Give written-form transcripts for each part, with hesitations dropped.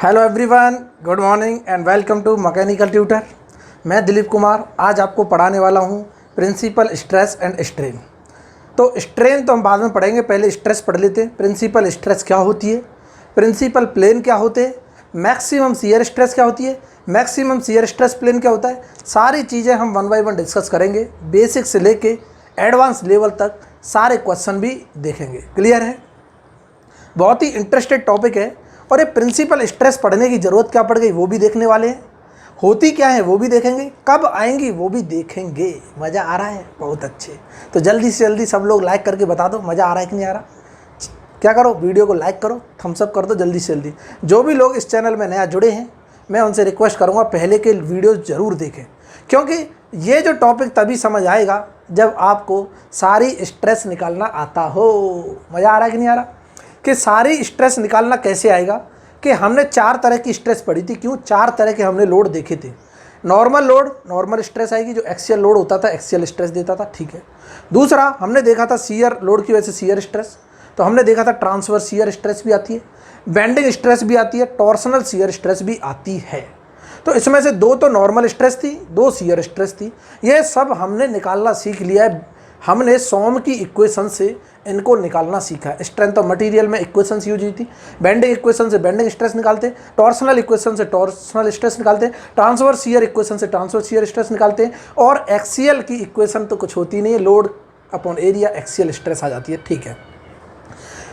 Hello everyone, good morning and welcome to mechanical tutor. मैं दिलीप कुमार आज आपको पढ़ाने वाला हूँ प्रिंसिपल स्ट्रेस एंड स्ट्रेन। तो स्ट्रेन तो हम बाद में पढ़ेंगे, पहले स्ट्रेस पढ़ लेते हैं। प्रिंसिपल स्ट्रेस क्या होती है, प्रिंसिपल प्लेन क्या होते हैं, मैक्सिमम शियर स्ट्रेस क्या होती है, मैक्सिमम शियर स्ट्रेस प्लेन क्या होता है, सारी चीज़ें हम वन बाई वन डिस्कस करेंगे। बेसिक से लेके एडवांस लेवल तक सारे क्वेश्चन भी देखेंगे। क्लियर है? बहुत ही इंटरेस्टेड टॉपिक है। और ये प्रिंसिपल स्ट्रेस पढ़ने की ज़रूरत क्या पड़ गई वो भी देखने वाले हैं, होती क्या है वो भी देखेंगे, कब आएंगी वो भी देखेंगे। मज़ा आ रहा है? बहुत अच्छे। तो जल्दी से जल्दी सब लोग लाइक करके बता दो मज़ा आ रहा है कि नहीं आ रहा। क्या करो, वीडियो को लाइक करो, थम्स अप कर दो जल्दी से जल्दी। जो भी लोग इस चैनल में नया जुड़े हैं मैं उनसे रिक्वेस्ट करूँगा पहले के वीडियो ज़रूर देखें, क्योंकि ये जो टॉपिक तभी समझ आएगा जब आपको सारी स्ट्रेस निकालना आता हो। मज़ा आ रहा है कि नहीं आ रहा? कि सारी स्ट्रेस निकालना कैसे आएगा कि हमने 4 तरह की स्ट्रेस पढ़ी थी। क्यों? 4 तरह के हमने लोड देखे थे। नॉर्मल लोड, नॉर्मल स्ट्रेस आएगी, जो एक्सियल लोड होता था एक्सियल स्ट्रेस देता था, ठीक है। दूसरा हमने देखा था शियर लोड की वजह से शियर स्ट्रेस। तो हमने देखा था ट्रांसवर्स शियर स्ट्रेस भी आती है, बेंडिंग स्ट्रेस भी आती है, टॉर्सनल शियर स्ट्रेस भी आती है। तो इसमें से 2 तो नॉर्मल स्ट्रेस थी, 2 शियर स्ट्रेस थी। ये सब हमने निकालना सीख लिया है। हमने सोम की इक्वेशन से इनको निकालना सीखा है। स्ट्रेंथ ऑफ मटेरियल में इक्वेशंस यूज हुई थी। बेंडिंग इक्वेशन से बेंडिंग स्ट्रेस निकालते हैं, टॉर्सनल इक्वेशन से टॉर्सनल स्ट्रेस निकालते हैं, ट्रांसवर्स शियर इक्वेशन से ट्रांसवर्स शियर स्ट्रेस निकालते हैं, और एक्सियल की इक्वेशन तो कुछ होती नहीं है, load upon area axial stress आ जाती है, ठीक है।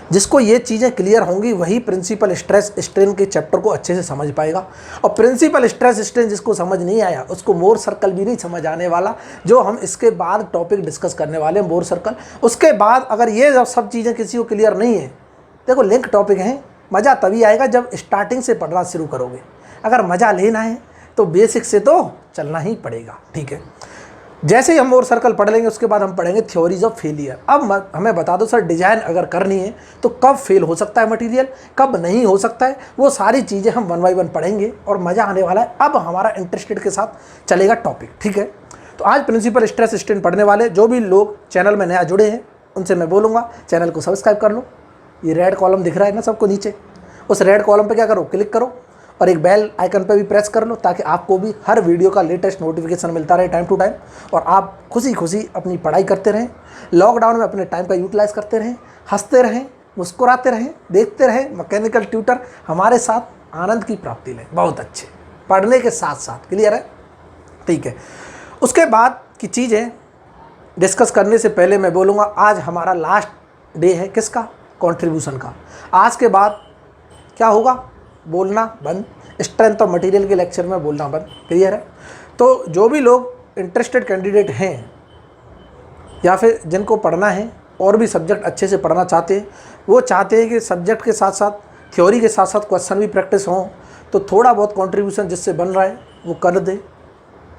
जिसको ये चीज़ें क्लियर होंगी वही प्रिंसिपल स्ट्रेस स्ट्रेन के चैप्टर को अच्छे से समझ पाएगा। और प्रिंसिपल स्ट्रेस स्ट्रेन जिसको समझ नहीं आया उसको मोर सर्कल भी नहीं समझ आने वाला, जो हम इसके बाद टॉपिक डिस्कस करने वाले हैं, मोर सर्कल। उसके बाद अगर ये सब चीज़ें किसी को क्लियर नहीं है, देखो लिंक टॉपिक हैं, मज़ा तभी आएगा जब स्टार्टिंग से पढ़ना शुरू करोगे। अगर मज़ा लेना है तो बेसिक से तो चलना ही पड़ेगा, ठीक है। जैसे ही हम मोर सर्कल पढ़ लेंगे उसके बाद हम पढ़ेंगे थ्योरीज ऑफ फेलियर। अब हमें बता दो सर, डिज़ाइन अगर करनी है तो कब फेल हो सकता है मटेरियल, कब नहीं हो सकता है, वो सारी चीज़ें हम वन बाई वन पढ़ेंगे और मज़ा आने वाला है। अब हमारा इंटरेस्टेड के साथ चलेगा टॉपिक, ठीक है। तो आज प्रिंसिपल स्ट्रेस स्ट्रेन पढ़ने वाले जो भी लोग चैनल में नया जुड़े हैं उनसे मैं बोलूँगा चैनल को सब्सक्राइब कर लो। ये रेड कॉलम दिख रहा है ना सबको नीचे, उस रेड कॉलम पर क्या करो, क्लिक करो और एक बेल आइकन पे भी प्रेस कर लो, ताकि आपको भी हर वीडियो का लेटेस्ट नोटिफिकेशन मिलता रहे टाइम टू टाइम, और आप खुशी खुशी अपनी पढ़ाई करते रहें, लॉकडाउन में अपने टाइम का यूटिलाइज करते रहें, हंसते रहें, मुस्कुराते रहें, देखते रहें मैकेनिकल ट्यूटर, हमारे साथ आनंद की प्राप्ति लें। बहुत अच्छे, पढ़ने के साथ साथ। क्लियर है? ठीक है। उसके बाद की चीज़ें डिस्कस करने से पहले मैं बोलूँगा आज हमारा लास्ट डे है किसका, कॉन्ट्रीब्यूशन का। आज के बाद क्या होगा, बोलना बंद, स्ट्रेंथ ऑफ मटेरियल के लेक्चर में बोलना बंद। क्लियर है? तो जो भी लोग इंटरेस्टेड कैंडिडेट हैं या फिर जिनको पढ़ना है और भी सब्जेक्ट अच्छे से पढ़ना चाहते हैं, वो चाहते हैं कि सब्जेक्ट के साथ साथ थ्योरी के साथ साथ क्वेश्चन भी प्रैक्टिस हों, तो थोड़ा बहुत कंट्रीब्यूशन जिससे बन रहा है वो कर दे।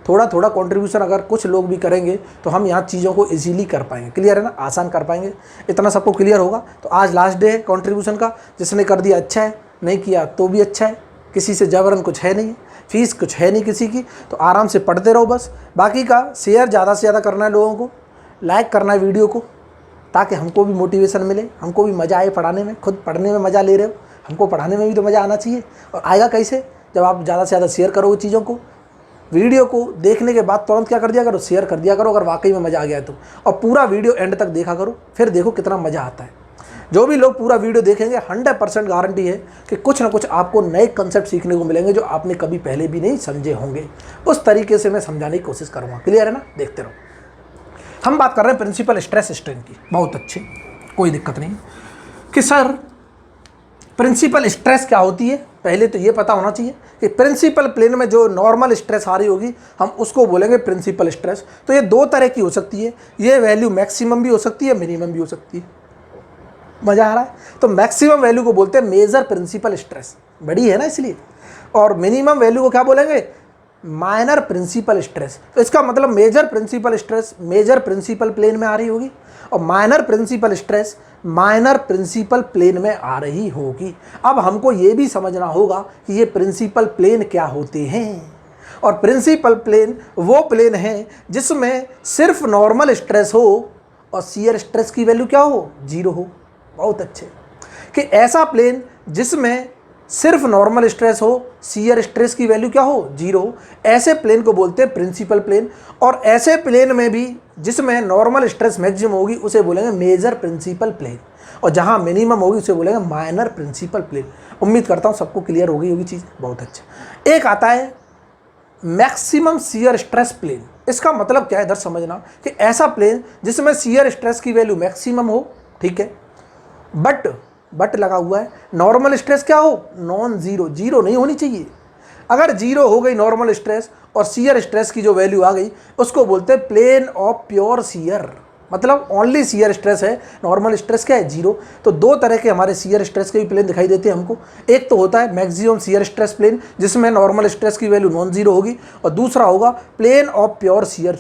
थोड़ा थोड़ा कंट्रीब्यूशन अगर कुछ लोग भी करेंगे तो हम यहाँ चीज़ों को इजीली कर पाएंगे। क्लियर है ना? आसान कर पाएंगे। इतना सबको क्लियर होगा। तो आज लास्ट डे है कंट्रीब्यूशन का। जिसने कर दिया अच्छा है, नहीं किया तो भी अच्छा है। किसी से जबरन कुछ है नहीं, फीस कुछ है नहीं किसी की, तो आराम से पढ़ते रहो बस। बाकी का शेयर ज़्यादा से ज़्यादा करना है, लोगों को लाइक करना है वीडियो को, ताकि हमको भी मोटिवेशन मिले, हमको भी मज़ा आए पढ़ाने में। खुद पढ़ने में मज़ा ले रहे हो, हमको पढ़ाने में भी तो मज़ा आना चाहिए। और आएगा कैसे? जब आप ज़्यादा से ज़्यादा शेयर करोगे चीज़ों को। वीडियो को देखने के बाद तुरंत क्या कर दिया करो, शेयर कर दिया करो अगर वाकई में मज़ा आ गया तो, और पूरा वीडियो एंड तक देखा करो, फिर देखो कितना मज़ा आता है। जो भी लोग पूरा वीडियो देखेंगे 100% गारंटी है कि कुछ ना कुछ आपको नए कंसेप्ट सीखने को मिलेंगे जो आपने कभी पहले भी नहीं समझे होंगे। उस तरीके से मैं समझाने की कोशिश करूँगा। क्लियर है ना? देखते रहो। हम बात कर रहे हैं प्रिंसिपल स्ट्रेस स्ट्रेन की। बहुत अच्छे, कोई दिक्कत नहीं कि सर प्रिंसिपल स्ट्रेस क्या होती है। पहले तो ये पता होना चाहिए कि प्रिंसिपल प्लेन में जो नॉर्मल स्ट्रेस आ रही होगी हम उसको बोलेंगे प्रिंसिपल स्ट्रेस। तो ये 2 तरह की हो सकती है। ये वैल्यू मैक्सिमम भी हो सकती है, मिनिमम भी हो सकती है। मज़ा आ रहा है? तो मैक्सिमम वैल्यू को बोलते हैं मेजर प्रिंसिपल स्ट्रेस, बड़ी है ना इसलिए। और मिनिमम वैल्यू को क्या बोलेंगे, माइनर प्रिंसिपल स्ट्रेस। तो इसका मतलब major principal stress major principal plane में आ रही होगी, और minor principal stress minor principal plane में आ रही होगी। अब हमको ये भी समझना होगा कि ये प्रिंसिपल प्लेन क्या होते हैं। और प्रिंसिपल प्लेन वो प्लेन है जिसमें सिर्फ नॉर्मल स्ट्रेस हो और शियर स्ट्रेस की वैल्यू क्या हो, 0 हो। बहुत अच्छे। कि ऐसा प्लेन जिसमें सिर्फ नॉर्मल स्ट्रेस हो, शियर स्ट्रेस की वैल्यू क्या हो, 0 हो, ऐसे प्लेन को बोलते हैं प्रिंसिपल प्लेन। और ऐसे प्लेन में भी जिसमें नॉर्मल स्ट्रेस मैक्सिमम होगी उसे बोलेंगे मेजर प्रिंसिपल प्लेन, और जहां मिनिमम होगी उसे बोलेंगे माइनर प्रिंसिपल प्लेन। उम्मीद करता हूं सबको क्लियर हो गई होगी चीज़, बहुत अच्छा। एक आता है मैक्सिमम शियर स्ट्रेस प्लेन। इसका मतलब क्या है इधर समझना, कि ऐसा प्लेन जिसमें शियर स्ट्रेस की वैल्यू मैक्सिमम हो, ठीक है, बट लगा हुआ है, नॉर्मल स्ट्रेस क्या हो, नॉन जीरो, जीरो नहीं होनी चाहिए। अगर जीरो हो गई नॉर्मल स्ट्रेस और शियर स्ट्रेस की जो वैल्यू आ गई उसको बोलते हैं प्लेन ऑफ प्योर शियर, मतलब ओनली शियर स्ट्रेस है, नॉर्मल स्ट्रेस क्या है, 0। तो दो तरह के हमारे शियर स्ट्रेस के भी प्लेन दिखाई देते हैं हमको। एक तो होता है मैक्सिमम शियर स्ट्रेस प्लेन जिसमें नॉर्मल स्ट्रेस की वैल्यू नॉन जीरो होगी, और दूसरा होगा प्लेन ऑफ प्योर शियर,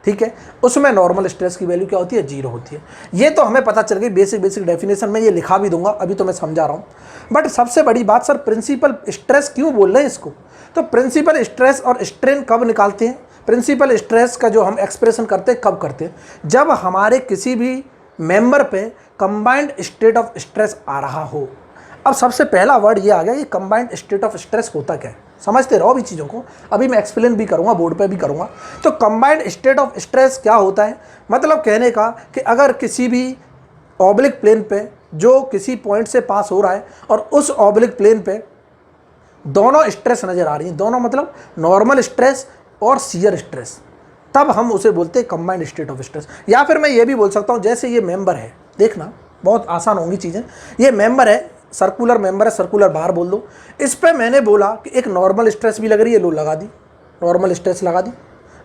ठीक है, उसमें नॉर्मल स्ट्रेस की वैल्यू क्या होती है, 0 होती है। ये तो हमें पता चल गई बेसिक डेफिनेशन में, ये लिखा भी दूंगा, अभी तो मैं समझा रहा हूँ। बट सबसे बड़ी बात, सर प्रिंसिपल स्ट्रेस क्यों बोल रहे हैं इसको? तो प्रिंसिपल स्ट्रेस और स्ट्रेन कब निकालते हैं? प्रिंसिपल स्ट्रेस का जो हम एक्सप्रेशन करते हैं कब करते हैं? जब हमारे किसी भी मेंबर पे कंबाइंड स्टेट ऑफ स्ट्रेस आ रहा हो। अब सबसे पहला वर्ड ये आ गया, ये कंबाइंड स्टेट ऑफ स्ट्रेस होता क्या है, समझते रहो अभी चीज़ों को, अभी मैं एक्सप्लेन भी करूँगा, बोर्ड पे भी करूँगा। तो कंबाइंड स्टेट ऑफ स्ट्रेस क्या होता है, मतलब कहने का कि अगर किसी भी ऑब्लिक प्लेन पे जो किसी पॉइंट से पास हो रहा है और उस ऑब्लिक प्लेन पे दोनों स्ट्रेस नज़र आ रही हैं, दोनों मतलब नॉर्मल स्ट्रेस और शियर स्ट्रेस, तब हम उसे बोलते हैं कंबाइंड स्टेट ऑफ स्ट्रेस। या फिर मैं ये भी बोल सकता हूँ, जैसे ये मेंबर है, देखना बहुत आसान होंगी चीज़ें, ये मेंबर है, सर्कुलर मेंबर है, सर्कुलर बार बोल दो, इस पर मैंने बोला कि एक नॉर्मल स्ट्रेस भी लग रही है, लो लगा दी, नॉर्मल स्ट्रेस लगा दी,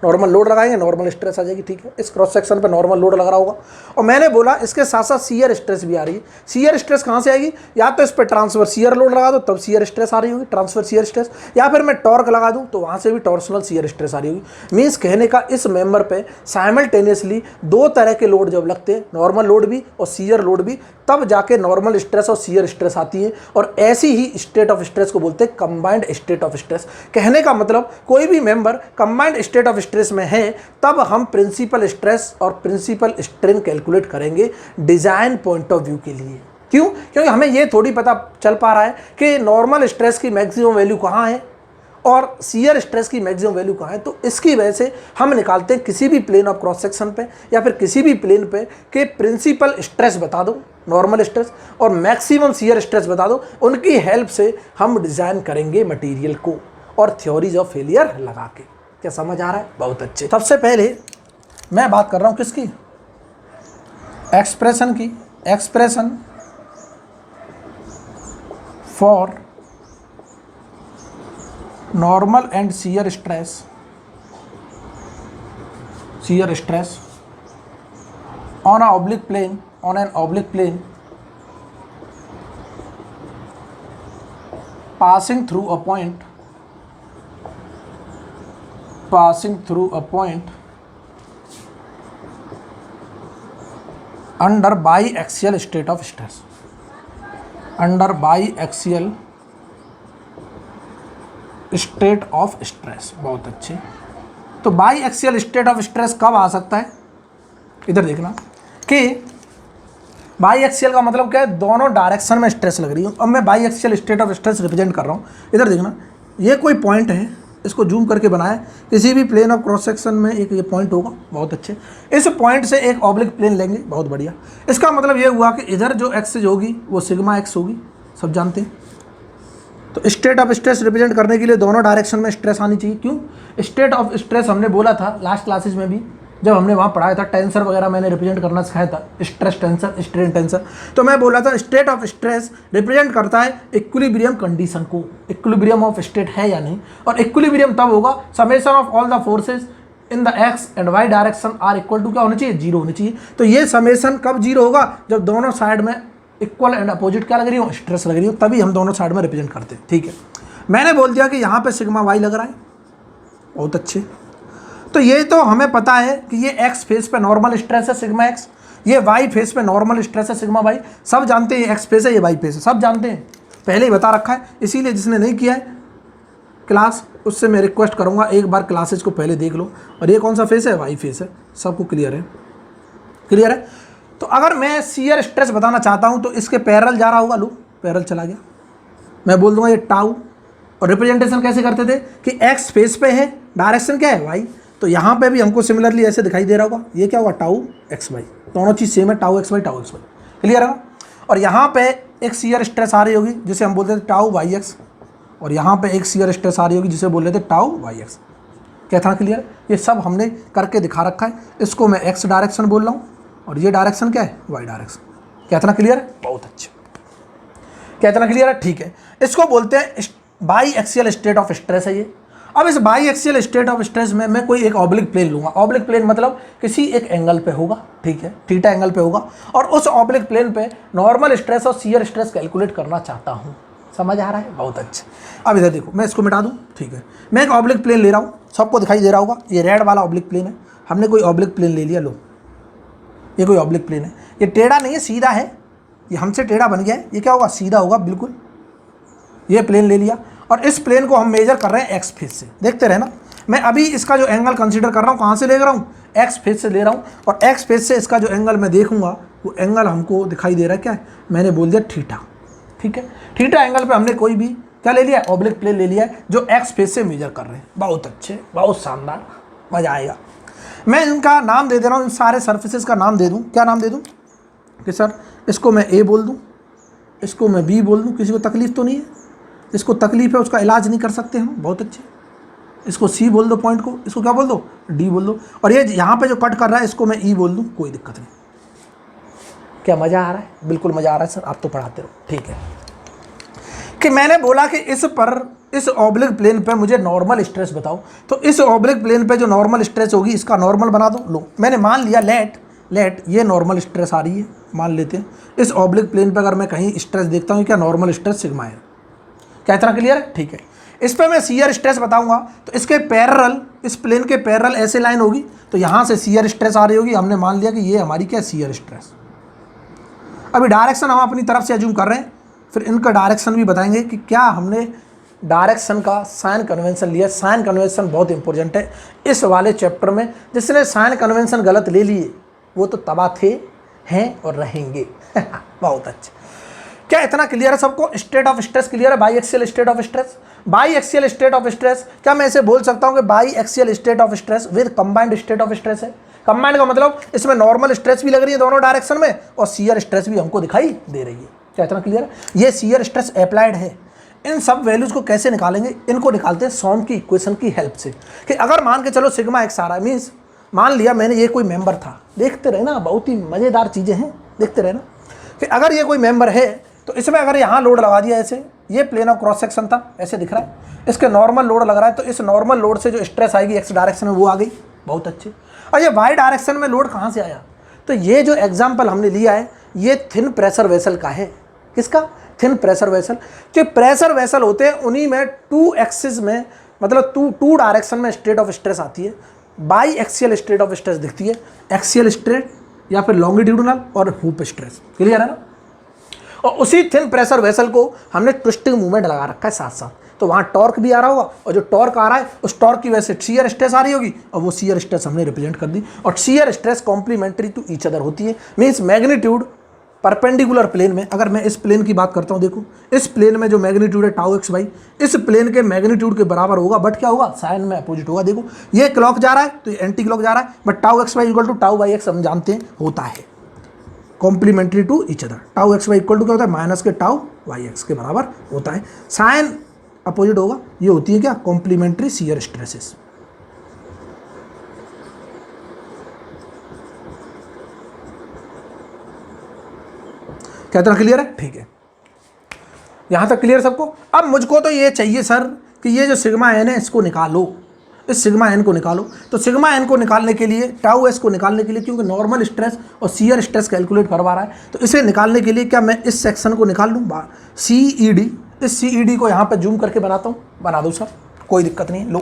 नॉर्मल लोड लगाएंगे नॉर्मल स्ट्रेस आ जाएगी, ठीक है, इस क्रॉस सेक्शन पे नॉर्मल लोड लग रहा होगा। और मैंने बोला इसके साथ साथ शियर स्ट्रेस भी आ रही है। शियर स्ट्रेस कहाँ से आएगी, या तो इस पर ट्रांसफर शियर लोड लगा दो तब शियर स्ट्रेस आ रही होगी, ट्रांसफर शियर स्ट्रेस, या फिर मैं टॉर्क लगा दूं तो वहाँ से भी टॉर्सनल शियर स्ट्रेस आ रही होगी। मीन्स कहने का इस मेंबर पे साइमल्टेनियसली दो तरह के लोड जब लगते हैं, नॉर्मल लोड भी और शियर लोड भी, तब जाके नॉर्मल स्ट्रेस और शियर स्ट्रेस आती है, और ऐसी ही स्टेट ऑफ स्ट्रेस को बोलते हैं कंबाइंड स्टेट ऑफ स्ट्रेस। कहने का मतलब कोई भी member combined state of stress में है तब हम प्रिंसिपल स्ट्रेस और प्रिंसिपल स्ट्रेन कैलकुलेट करेंगे डिजाइन पॉइंट ऑफ व्यू के लिए। क्यों? क्योंकि हमें यह थोड़ी पता चल पा रहा है कि नॉर्मल स्ट्रेस की मैक्सिमम वैल्यू कहाँ है और शियर स्ट्रेस की मैक्सिमम वैल्यू कहाँ है। तो इसकी वजह से हम निकालते हैं किसी भी प्लेन ऑफ क्रॉस सेक्शन पे या फिर किसी भी प्लेन पे कि प्रिंसिपल स्ट्रेस बता दो, नॉर्मल स्ट्रेस, और मैक्सिमम शियर स्ट्रेस बता दो। उनकी हेल्प से हम डिज़ाइन करेंगे मटेरियल को और थ्योरीज ऑफ फेलियर लगा के। क्या समझ आ रहा है? बहुत अच्छे। सबसे पहले मैं बात कर रहा हूँ किसकी, एक्सप्रेशन की, expression for normal and shear stress, shear stress on a oblique plane, on an oblique plane passing through a point, passing through a point under biaxial state of stress, under biaxial state of stress. बहुत अच्छे। तो by axial state of stress कब आ सकता है, इधर देखना कि by axial का मतलब क्या है, दोनों डायरेक्शन में स्ट्रेस लग रही है। अब मैं by axial state of stress represent कर रहा हूँ। इधर देखना, ये कोई पॉइंट है, इसको जूम करके बनाया, किसी भी प्लेन ऑफ क्रॉस सेक्शन में एक ये पॉइंट होगा। बहुत अच्छे। इस पॉइंट से एक ऑब्लिक प्लेन लेंगे, बहुत बढ़िया। इसका मतलब ये हुआ कि इधर जो एक्सिस होगी वो सिग्मा एक्स होगी, सब जानते हैं। तो स्टेट ऑफ स्ट्रेस रिप्रेजेंट करने के लिए दोनों डायरेक्शन में स्ट्रेस आनी चाहिए। क्यों? स्टेट ऑफ स्ट्रेस हमने बोला था लास्ट क्लासेस में भी, जब हमने वहाँ पढ़ाया था, टेंसर वगैरह मैंने रिप्रेजेंट करना सिखाया था, स्ट्रेस टेंसर, स्ट्रेन टेंसर। तो मैं बोला था स्टेट ऑफ स्ट्रेस रिप्रेजेंट करता है इक्विलिब्रियम कंडीशन को, इक्विलिब्रियम ऑफ स्टेट है या नहीं। और इक्विलिब्रियम तब होगा summation of all the forces in the x and y direction are equal to क्या होना चाहिए, 0 होनी चाहिए। तो ये समेशन कब 0 होगा, जब दोनों साइड में इक्वल एंड अपोजिट क्या लग रही हो, स्ट्रेस लग रही हो, तभी हम दोनों साइड में रिप्रेजेंट करते हैं। ठीक है, मैंने बोल दिया कि यहाँ पे सिग्मा वाई लग रहा है। बहुत अच्छे। तो ये तो हमें पता है कि ये एक्स फेस पे नॉर्मल स्ट्रेस है सिग्मा एक्स, ये वाई फेस पे नॉर्मल स्ट्रेस है सिग्मा वाई। सब जानते हैं एक्स फेस है, ये वाई फेस है, सब जानते हैं, पहले ही बता रखा है। इसीलिए जिसने नहीं किया है क्लास, उससे मैं रिक्वेस्ट करूँगा एक बार क्लासेज को पहले देख लो। और ये कौन सा फेस है, वाई फेस है, सबको क्लियर है, क्लियर है। तो अगर मैं शियर स्ट्रेस बताना चाहता हूँ तो इसके पैरेलल जा रहा होगा, लो पैरेलल चला गया, मैं बोल दूंगा ये टाउ, और रिप्रेजेंटेशन कैसे करते थे कि एक्स फेस पे है, डायरेक्शन क्या है वाई, तो यहाँ पे भी हमको सिमिलरली ऐसे दिखाई दे रहा होगा, ये क्या होगा टाउ एक्स वाई, दोनों चीज़ सेम है, टाउ एक्स वाई, क्लियर है ना। और यहाँ पे एक शियर स्ट्रेस आ रही होगी जिसे हम बोलते थे टाउ वाई एक्स, और यहाँ पे एक शियर स्ट्रेस आ रही होगी जिसे बोल रहे थे टाउ वाई एक्स। क्या था क्लियर? ये सब हमने करके दिखा रखा है। इसको मैं एक्स डायरेक्शन बोल रहा हूँ और ये डायरेक्शन क्या है, वाई डायरेक्शन। क्या था क्लियर है? बहुत अच्छा। क्या था क्लियर है? ठीक है, इसको बोलते हैं by axial state of stress है ये। अब इस by axial state of stress में मैं कोई एक ऑब्लिक प्लेन लूँगा। ऑब्लिक प्लेन मतलब किसी एक एंगल पे होगा, ठीक है, थीटा एंगल पे होगा, और उस ऑब्लिक प्लेन पे नॉर्मल स्ट्रेस और शियर स्ट्रेस कैलकुलेट करना चाहता हूँ। समझ आ रहा है? बहुत अच्छा। अब इधर देखो, मैं इसको मिटा दूँ, ठीक है, मैं एक ऑब्लिक प्लेन ले रहा हूँ, सबको दिखाई दे रहा होगा, ये रेड वाला ऑब्लिक प्लेन है। हमने कोई ऑब्लिक प्लेन ले लिया, लो ये कोई ऑब्लिक प्लेन है, ये टेढ़ा नहीं है, सीधा है, ये हमसे टेढ़ा बन गया है, ये क्या होगा, सीधा होगा बिल्कुल। ये प्लेन ले लिया और इस प्लेन को हम मेजर कर रहे हैं एक्स फेस से। देखते रहे ना, मैं अभी इसका जो एंगल कंसीडर कर रहा हूँ कहाँ से ले रहा हूँ, एक्स फेस से ले रहा हूँ, और एक्स फेस से इसका जो एंगल मैं देखूंगा वो एंगल हमको दिखाई दे रहा है क्या है, मैंने बोल दिया थीटा। ठीक है, थीटा एंगल पे हमने कोई भी क्या ले लिया, ऑब्लिक प्लेन ले लिया है जो एक्स फेस से मेजर कर रहे हैं। बहुत अच्छे, बहुत शानदार, मजा आएगा। मैं इनका नाम दे दे रहा हूँ, इन सारे सर्फेसेस का नाम दे दूँ। क्या नाम दे दूँ कि सर इसको मैं ए बोल दूँ, इसको मैं बी बोल दूँ, किसी को तकलीफ तो नहीं है? जिसको तकलीफ है उसका इलाज नहीं कर सकते हम, बहुत अच्छे। इसको सी बोल दो पॉइंट को, इसको क्या बोल दो, डी बोल दो, और ये यहाँ पे जो कट कर रहा है इसको मैं ई बोल दूँ, कोई दिक्कत नहीं। क्या मज़ा आ रहा है? बिल्कुल मज़ा आ रहा है सर, आप तो पढ़ाते रहो। ठीक है, कि मैंने बोला कि इस ऑब्लिक प्लेन पे मुझे नॉर्मल स्ट्रेस बताओ, तो इस ऑब्लिक प्लेन पे जो नॉर्मल स्ट्रेस होगी इसका नॉर्मल बना दो। लो मैंने मान लिया लेट ये नॉर्मल स्ट्रेस आ रही है, मान लेते हैं। इस ऑब्लिक प्लेन पे अगर मैं कहीं स्ट्रेस देखता हूँ, क्या नॉर्मल स्ट्रेस सिग्मा है। क्या इतना क्लियर है? ठीक है, इस पे मैं शियर स्ट्रेस बताऊंगा, तो इसके पैरेलल, इस प्लेन के पैरेलल ऐसे लाइन होगी, तो यहाँ से शियर स्ट्रेस आ रही होगी। हमने मान लिया कि ये हमारी क्या, शियर स्ट्रेस। अभी डायरेक्शन हम अपनी तरफ से अज्यूम कर रहे हैं, फिर इनका डायरेक्शन भी बताएंगे कि क्या हमने डायरेक्शन का साइन कन्वेंशन लिया। साइन कन्वेंशन बहुत इंपॉर्टेंट है इस वाले चैप्टर में। जिसने साइन कन्वेंशन गलत ले लिए वो तो तबाह थे, हैं और रहेंगे। बहुत अच्छा। क्या इतना क्लियर है सबको? स्टेट ऑफ स्ट्रेस क्लियर है? By axial state of stress, by axial state of stress, क्या मैं इसे बोल सकता हूँ कि by axial state of stress with combined state of stress है? कंबाइंड का मतलब इसमें नॉर्मल स्ट्रेस भी लग रही है दोनों डायरेक्शन में, और शियर स्ट्रेस भी हमको दिखाई दे रही है। क्या इतना क्लियर है? ये शियर स्ट्रेस अप्लाइड है। इन सब वैल्यूज को कैसे निकालेंगे? इनको निकालते हैं सॉम की इक्वेशन की हेल्प से। कि अगर मान के चलो सिग्मा एक्स आ रहा है, मीन्स मान लिया मैंने ये कोई मेंबर था, देखते रहे ना, बहुत ही मज़ेदार चीज़ें हैं, देखते रहे ना। कि अगर ये कोई मेंबर है तो इसमें अगर यहाँ लोड लगा दिया ऐसे, ये प्लेन ऑफ क्रॉस सेक्शन था, ऐसे दिख रहा है, इसके नॉर्मल लोड लग रहा है, तो इस नॉर्मल लोड से जो स्ट्रेस आएगी एक्स डायरेक्शन में वो आ गई। बहुत अच्छे। और ये वाई डायरेक्शन में लोड कहाँ से आया? तो ये जो एग्जाम्पल हमने लिया है ये थिन प्रेशर वेसल का है। किसका? Thin pressure vessel. जो प्रेशर वेसल होते हैं उन्हीं में टू एक्सिस में, मतलब टू डायरेक्शन में स्टेट ऑफ स्ट्रेस आती है। By axial state of stress दिखती है, एक्सियल स्ट्रेट या फिर लॉन्गिट्यूडनल और हुप स्ट्रेस। क्लियर है ना? और उसी थिन प्रेशर वेसल को हमने ट्विस्टिंग मूवमेंट लगा रखा है साथ साथ, तो वहाँ टॉर्क भी आ रहा होगा, और जो टॉर्क आ रहा है उस टॉर्क की वजह से शियर स्ट्रेस आ रही होगी, और वो शियर स्ट्रेस हमने रिप्रेजेंट कर दी। और shear stress complementary to each other होती है, मीन्स मैग्नीट्यूड परपेंडिकुलर प्लेन में। अगर मैं इस प्लेन की बात करता हूँ, देखो इस प्लेन में जो मैग्नीट्यूड है टाउ एक्स वाई, इस प्लेन के मैग्नीट्यूड के बराबर होगा, बट क्या होगा, साइन में अपोजिट होगा। देखो ये क्लॉक जा रहा है तो ये एंटी क्लॉक जा रहा है, but tau x y equal to tau y x हम जानते हैं होता है complementary to each other. Tau x y equal to क्या होता है, माइनस के टाउ वाई एक्स के बराबर होता है। साइन अपोजिट होगा, ये होती है क्या, कॉम्प्लीमेंट्री शियर स्ट्रेसेस। क्या इतना क्लियर है? ठीक है, यहां तक क्लियर सबको? अब मुझको तो ये चाहिए सर कि ये जो सिग्मा एन है इसको निकालो, इस सिग्मा एन को निकालो। तो सिग्मा एन को निकालने के लिए, टाउ एस को निकालने के लिए, क्योंकि नॉर्मल स्ट्रेस और शियर स्ट्रेस कैलकुलेट करवा रहा है, तो इसे निकालने के लिए क्या मैं इस सेक्शन को निकाल लूँ, सी ई डी। इस सी ई डी को यहाँ पे जूम करके बनाता हूँ, बना दो सर, कोई दिक्कत नहीं है। लो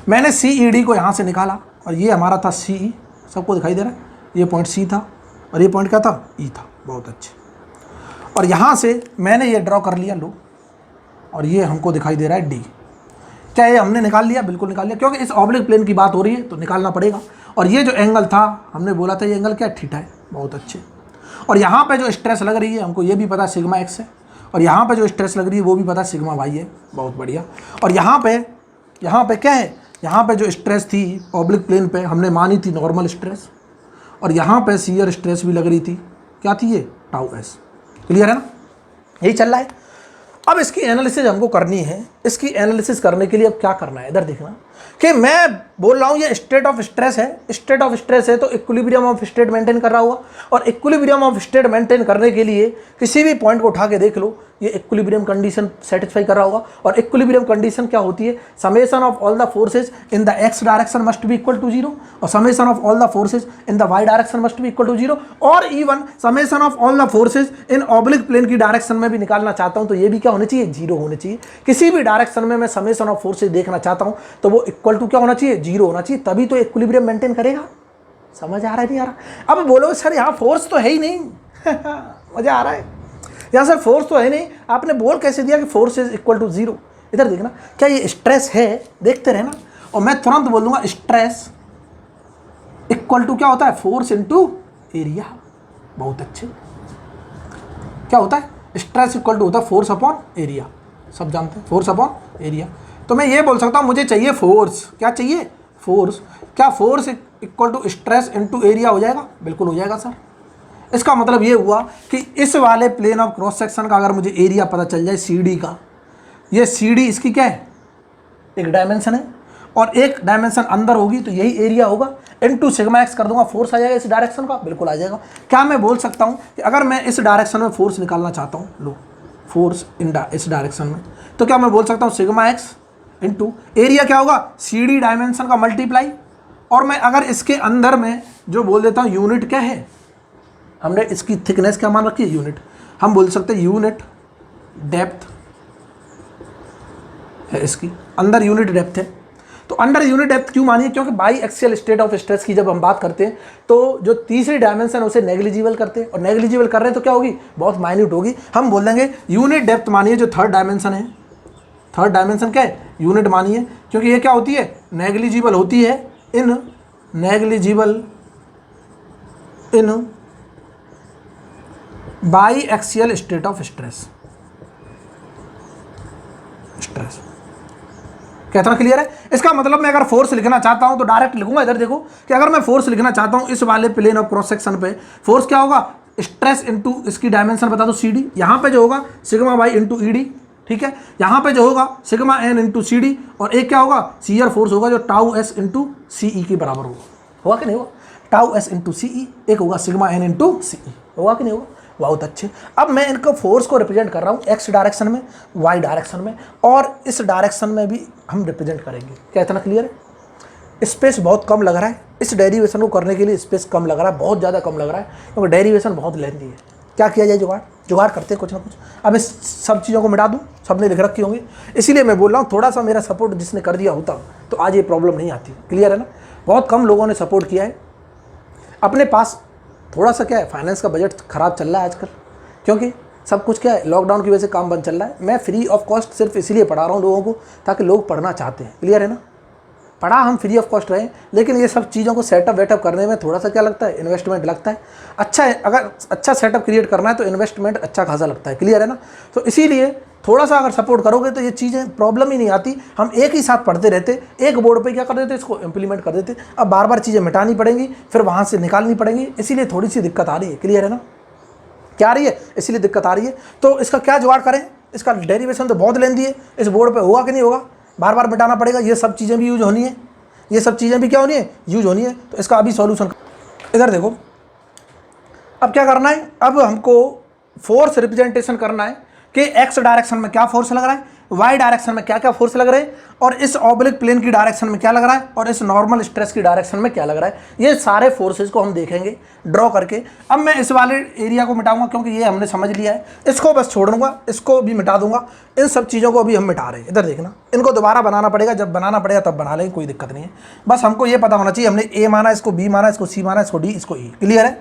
मैंने सी ई डी को यहाँ से निकाला, और ये हमारा था सी ई, सबको दिखाई दे रहा है, ये पॉइंट सी था और ये पॉइंट क्या था, ई था। बहुत अच्छे। और यहाँ से मैंने ये ड्रॉ कर लिया, लो, और ये हमको दिखाई दे रहा है डी। क्या ये हमने निकाल लिया? बिल्कुल निकाल लिया, क्योंकि इस ऑब्लिक प्लेन की बात हो रही है तो निकालना पड़ेगा। और ये जो एंगल था हमने बोला था, ये एंगल क्या, थीटा है। बहुत अच्छे। और यहाँ पे जो स्ट्रेस लग रही है हमको ये भी पता है, सिग्मा एक्स है। और यहाँ पे जो स्ट्रेस लग रही है वो भी पता सिग्मा वाई है, बहुत बढ़िया। और यहाँ पे क्या है, यहाँ पे जो स्ट्रेस थी ऑब्लिक प्लेन पे हमने मानी थी नॉर्मल स्ट्रेस, और यहाँ पे शियर स्ट्रेस भी लग रही थी, क्या थी ये, टाउ एस। क्लियर है ना, यही चल रहा है। अब इसकी एनालिसिस हमको करनी है। इसकी एनालिसिस करने के लिए अब क्या करना है, इधर देखना कि मैं बोल रहा हूँ ये स्टेट ऑफ स्ट्रेस है, स्टेट ऑफ स्ट्रेस है तो इक्विलिब्रियम ऑफ स्टेट मेंटेन कर रहा होगा, और इक्विलिब्रियम ऑफ स्टेट मेंटेन करने के लिए किसी भी पॉइंट को उठा के देख लो, ये इक्विलिब्रियम कंडीशन सेटिस्फाई कर रहा होगा। और इक्विलिब्रियम कंडीशन क्या होती है, summation of all the forces in the x direction must be equal to 0, और summation of all the forces in the y direction must be equal to 0, और even summation of all the forces in oblique plane की direction में भी निकालना चाहता हूं तो ये भी क्या होना चाहिए, 0 होना चाहिए। किसी भी डायरेक्शन में मैं समेशन ऑफ फोर्सेज देखना चाहता हूं तो वो इक्वल टू क्या होना चाहिए, 0 होना चाहिए, तभी तो इक्विलिब्रियम मेंटेन करेगा। समझ आ रहा है नहीं आ रहा? अब बोलो सर यहाँ फोर्स तो है ही नहीं मजा आ रहा है, यहाँ सर फोर्स तो है नहीं, आपने बोल कैसे दिया कि फोर्स इज इक्वल टू 0। इधर देखना, क्या ये स्ट्रेस है, देखते रहना, और मैं तुरंत बोल दूंगा स्ट्रेस इक्वल टू क्या होता है, फोर्स इनटू एरिया। बहुत अच्छे, क्या होता है, स्ट्रेस इक्वल टू होता है फोर्स अपॉन एरिया, सब जानते हैं, फोर्स अपॉन एरिया। तो मैं ये बोल सकता हूँ मुझे चाहिए फोर्स, क्या चाहिए, फोर्स। क्या force equal to stress into area हो जाएगा, बिल्कुल हो जाएगा सर। इसका मतलब ये हुआ कि इस वाले प्लेन ऑफ क्रॉस सेक्शन का अगर मुझे एरिया पता चल जाए CD का, ये CD इसकी क्या है, एक डायमेंशन है, और एक डायमेंशन अंदर होगी तो यही एरिया होगा, इनटू सिग्मा एक्स कर दूंगा, फोर्स आ जाएगा इस डायरेक्शन का, बिल्कुल आ जाएगा। क्या मैं बोल सकता हूँ कि अगर मैं इस डायरेक्शन में फोर्स निकालना चाहता हूँ, लो फोर्स इस डायरेक्शन में, तो क्या मैं बोल सकता हूँ सिग्मा एक्स इंटू एरिया क्या होगा, CD डायमेंशन का मल्टीप्लाई, और मैं अगर इसके अंदर में जो बोल देता हूँ यूनिट क्या है, हमने इसकी थिकनेस क्या मान रखी है, यूनिट, हम बोल सकते हैं यूनिट डेप्थ है, इसकी अंदर यूनिट डेप्थ है। तो अंडर यूनिट डेप्थ क्यों मानिए, क्योंकि by axial state of stress की जब हम बात करते हैं तो जो तीसरी डायमेंशन उसे नेग्लिजिबल करते हैं, और नेग्लिजिबल कर रहे हैं तो क्या होगी, बहुत माइन्यूट होगी। हम बोल देंगे यूनिट डेप्थ मानिए, जो थर्ड डायमेंशन है, थर्ड डायमेंशन क्या है, यूनिट मानिए, क्योंकि ये क्या होती है, नेग्लिजिबल होती है इन negligible in biaxial state of stress. कितना क्लियर है? इसका मतलब मैं अगर फोर्स लिखना चाहता हूं तो डायरेक्ट लिखूंगा, इधर देखो कि अगर मैं फोर्स लिखना चाहता हूं इस वाले प्लेन ऑफ क्रॉस सेक्शन पे, फोर्स क्या होगा, स्ट्रेस इनटू इसकी डायमेंशन बता दो CD, यहाँ पे जो होगा सिग्मा वाई इंटू ED, ठीक है, यहाँ पे जो होगा सिग्मा n इंटू CD, और एक क्या होगा, शियर फोर्स होगा जो टाउ S इंटू CE के बराबर होगा कि नहीं होगा, टाउ S इंटू CE, एक होगा सिग्मा n इंटू CE, होगा कि नहीं होगा। बहुत अच्छे। अब मैं इनको फोर्स को रिप्रेजेंट कर रहा हूँ एक्स डायरेक्शन में, वाई डायरेक्शन में, और इस डायरेक्शन में भी हम रिप्रेजेंट करेंगे। क्या इतना क्लियर है? स्पेस बहुत कम लग रहा है, इस डेरिवेशन को करने के लिए स्पेस कम लग रहा है, बहुत ज़्यादा कम लग रहा है, क्योंकि डेरिवेशन बहुत लेंथी है। क्या किया जाए, जुगाड़ करते हैं कुछ ना कुछ। अब इस सब चीज़ों को मिटा दूँ, सबने लिख रखी होंगी, इसीलिए मैं बोल रहा हूँ थोड़ा सा मेरा सपोर्ट जिसने कर दिया होता तो आज ये प्रॉब्लम नहीं आती। क्लियर है ना? बहुत कम लोगों ने सपोर्ट किया है। अपने पास थोड़ा सा क्या है, फाइनेंस का बजट ख़राब चल रहा है आजकल, क्योंकि सब कुछ क्या है, लॉकडाउन की वजह से काम बंद चल रहा है। मैं फ्री ऑफ कॉस्ट सिर्फ इसीलिए पढ़ा रहा हूँ लोगों को, ताकि लोग पढ़ना चाहते हैं। क्लियर है ना? पढ़ा हम फ्री ऑफ कॉस्ट रहे, लेकिन ये सब चीज़ों को सेटअप वेटअप करने में थोड़ा सा क्या लगता है, इन्वेस्टमेंट लगता है। अच्छा है, अगर अच्छा सेटअप क्रिएट करना है तो इन्वेस्टमेंट अच्छा खासा लगता है। क्लियर है ना? तो इसीलिए थोड़ा सा अगर सपोर्ट करोगे तो ये चीज़ें प्रॉब्लम ही नहीं आती। हम एक ही साथ पढ़ते रहते, एक बोर्ड पे क्या कर देते, इसको इम्प्लीमेंट कर देते। अब बार बार चीज़ें मिटानी पड़ेंगी, फिर वहाँ से निकालनी पड़ेंगी, इसीलिए थोड़ी सी दिक्कत आ रही है। क्लियर है ना? क्या आ रही है? इसीलिए दिक्कत आ रही है। तो इसका क्या जुगाड़ करें? इसका डेरिवेशन तो बहुत लेंथी है, इस बोर्ड पर होगा कि नहीं होगा, बार बार मिटाना पड़ेगा। ये सब चीज़ें भी यूज होनी है, ये सब चीज़ें भी क्या होनी है, यूज होनी है। तो इसका अभी सॉल्यूशन इधर देखो। अब क्या करना है, अब हमको फोर्स रिप्रेजेंटेशन करना है कि एक्स डायरेक्शन में क्या फोर्स लग रहा है, वाई डायरेक्शन में क्या क्या फोर्स लग रहे हैं, और इस ऑब्लिक प्लेन की डायरेक्शन में क्या लग रहा है, और इस नॉर्मल स्ट्रेस की डायरेक्शन में क्या लग रहा है। ये सारे फोर्सेज को हम देखेंगे ड्रॉ करके। अब मैं इस वाले एरिया को मिटाऊंगा, क्योंकि ये हमने समझ लिया है। इसको बस छोड़ दूंगा, इसको भी मिटा दूंगा। इन सब चीज़ों को अभी हम मिटा रहे हैं। इधर देखना, इनको दोबारा बनाना पड़ेगा, जब बनाना पड़ेगा तब बना लेंगे, कोई दिक्कत नहीं है। बस हमको ये पता होना चाहिए हमने ए माना, इसको बी माना, इसको सी माना, इसको डी, इसको ई। क्लियर है?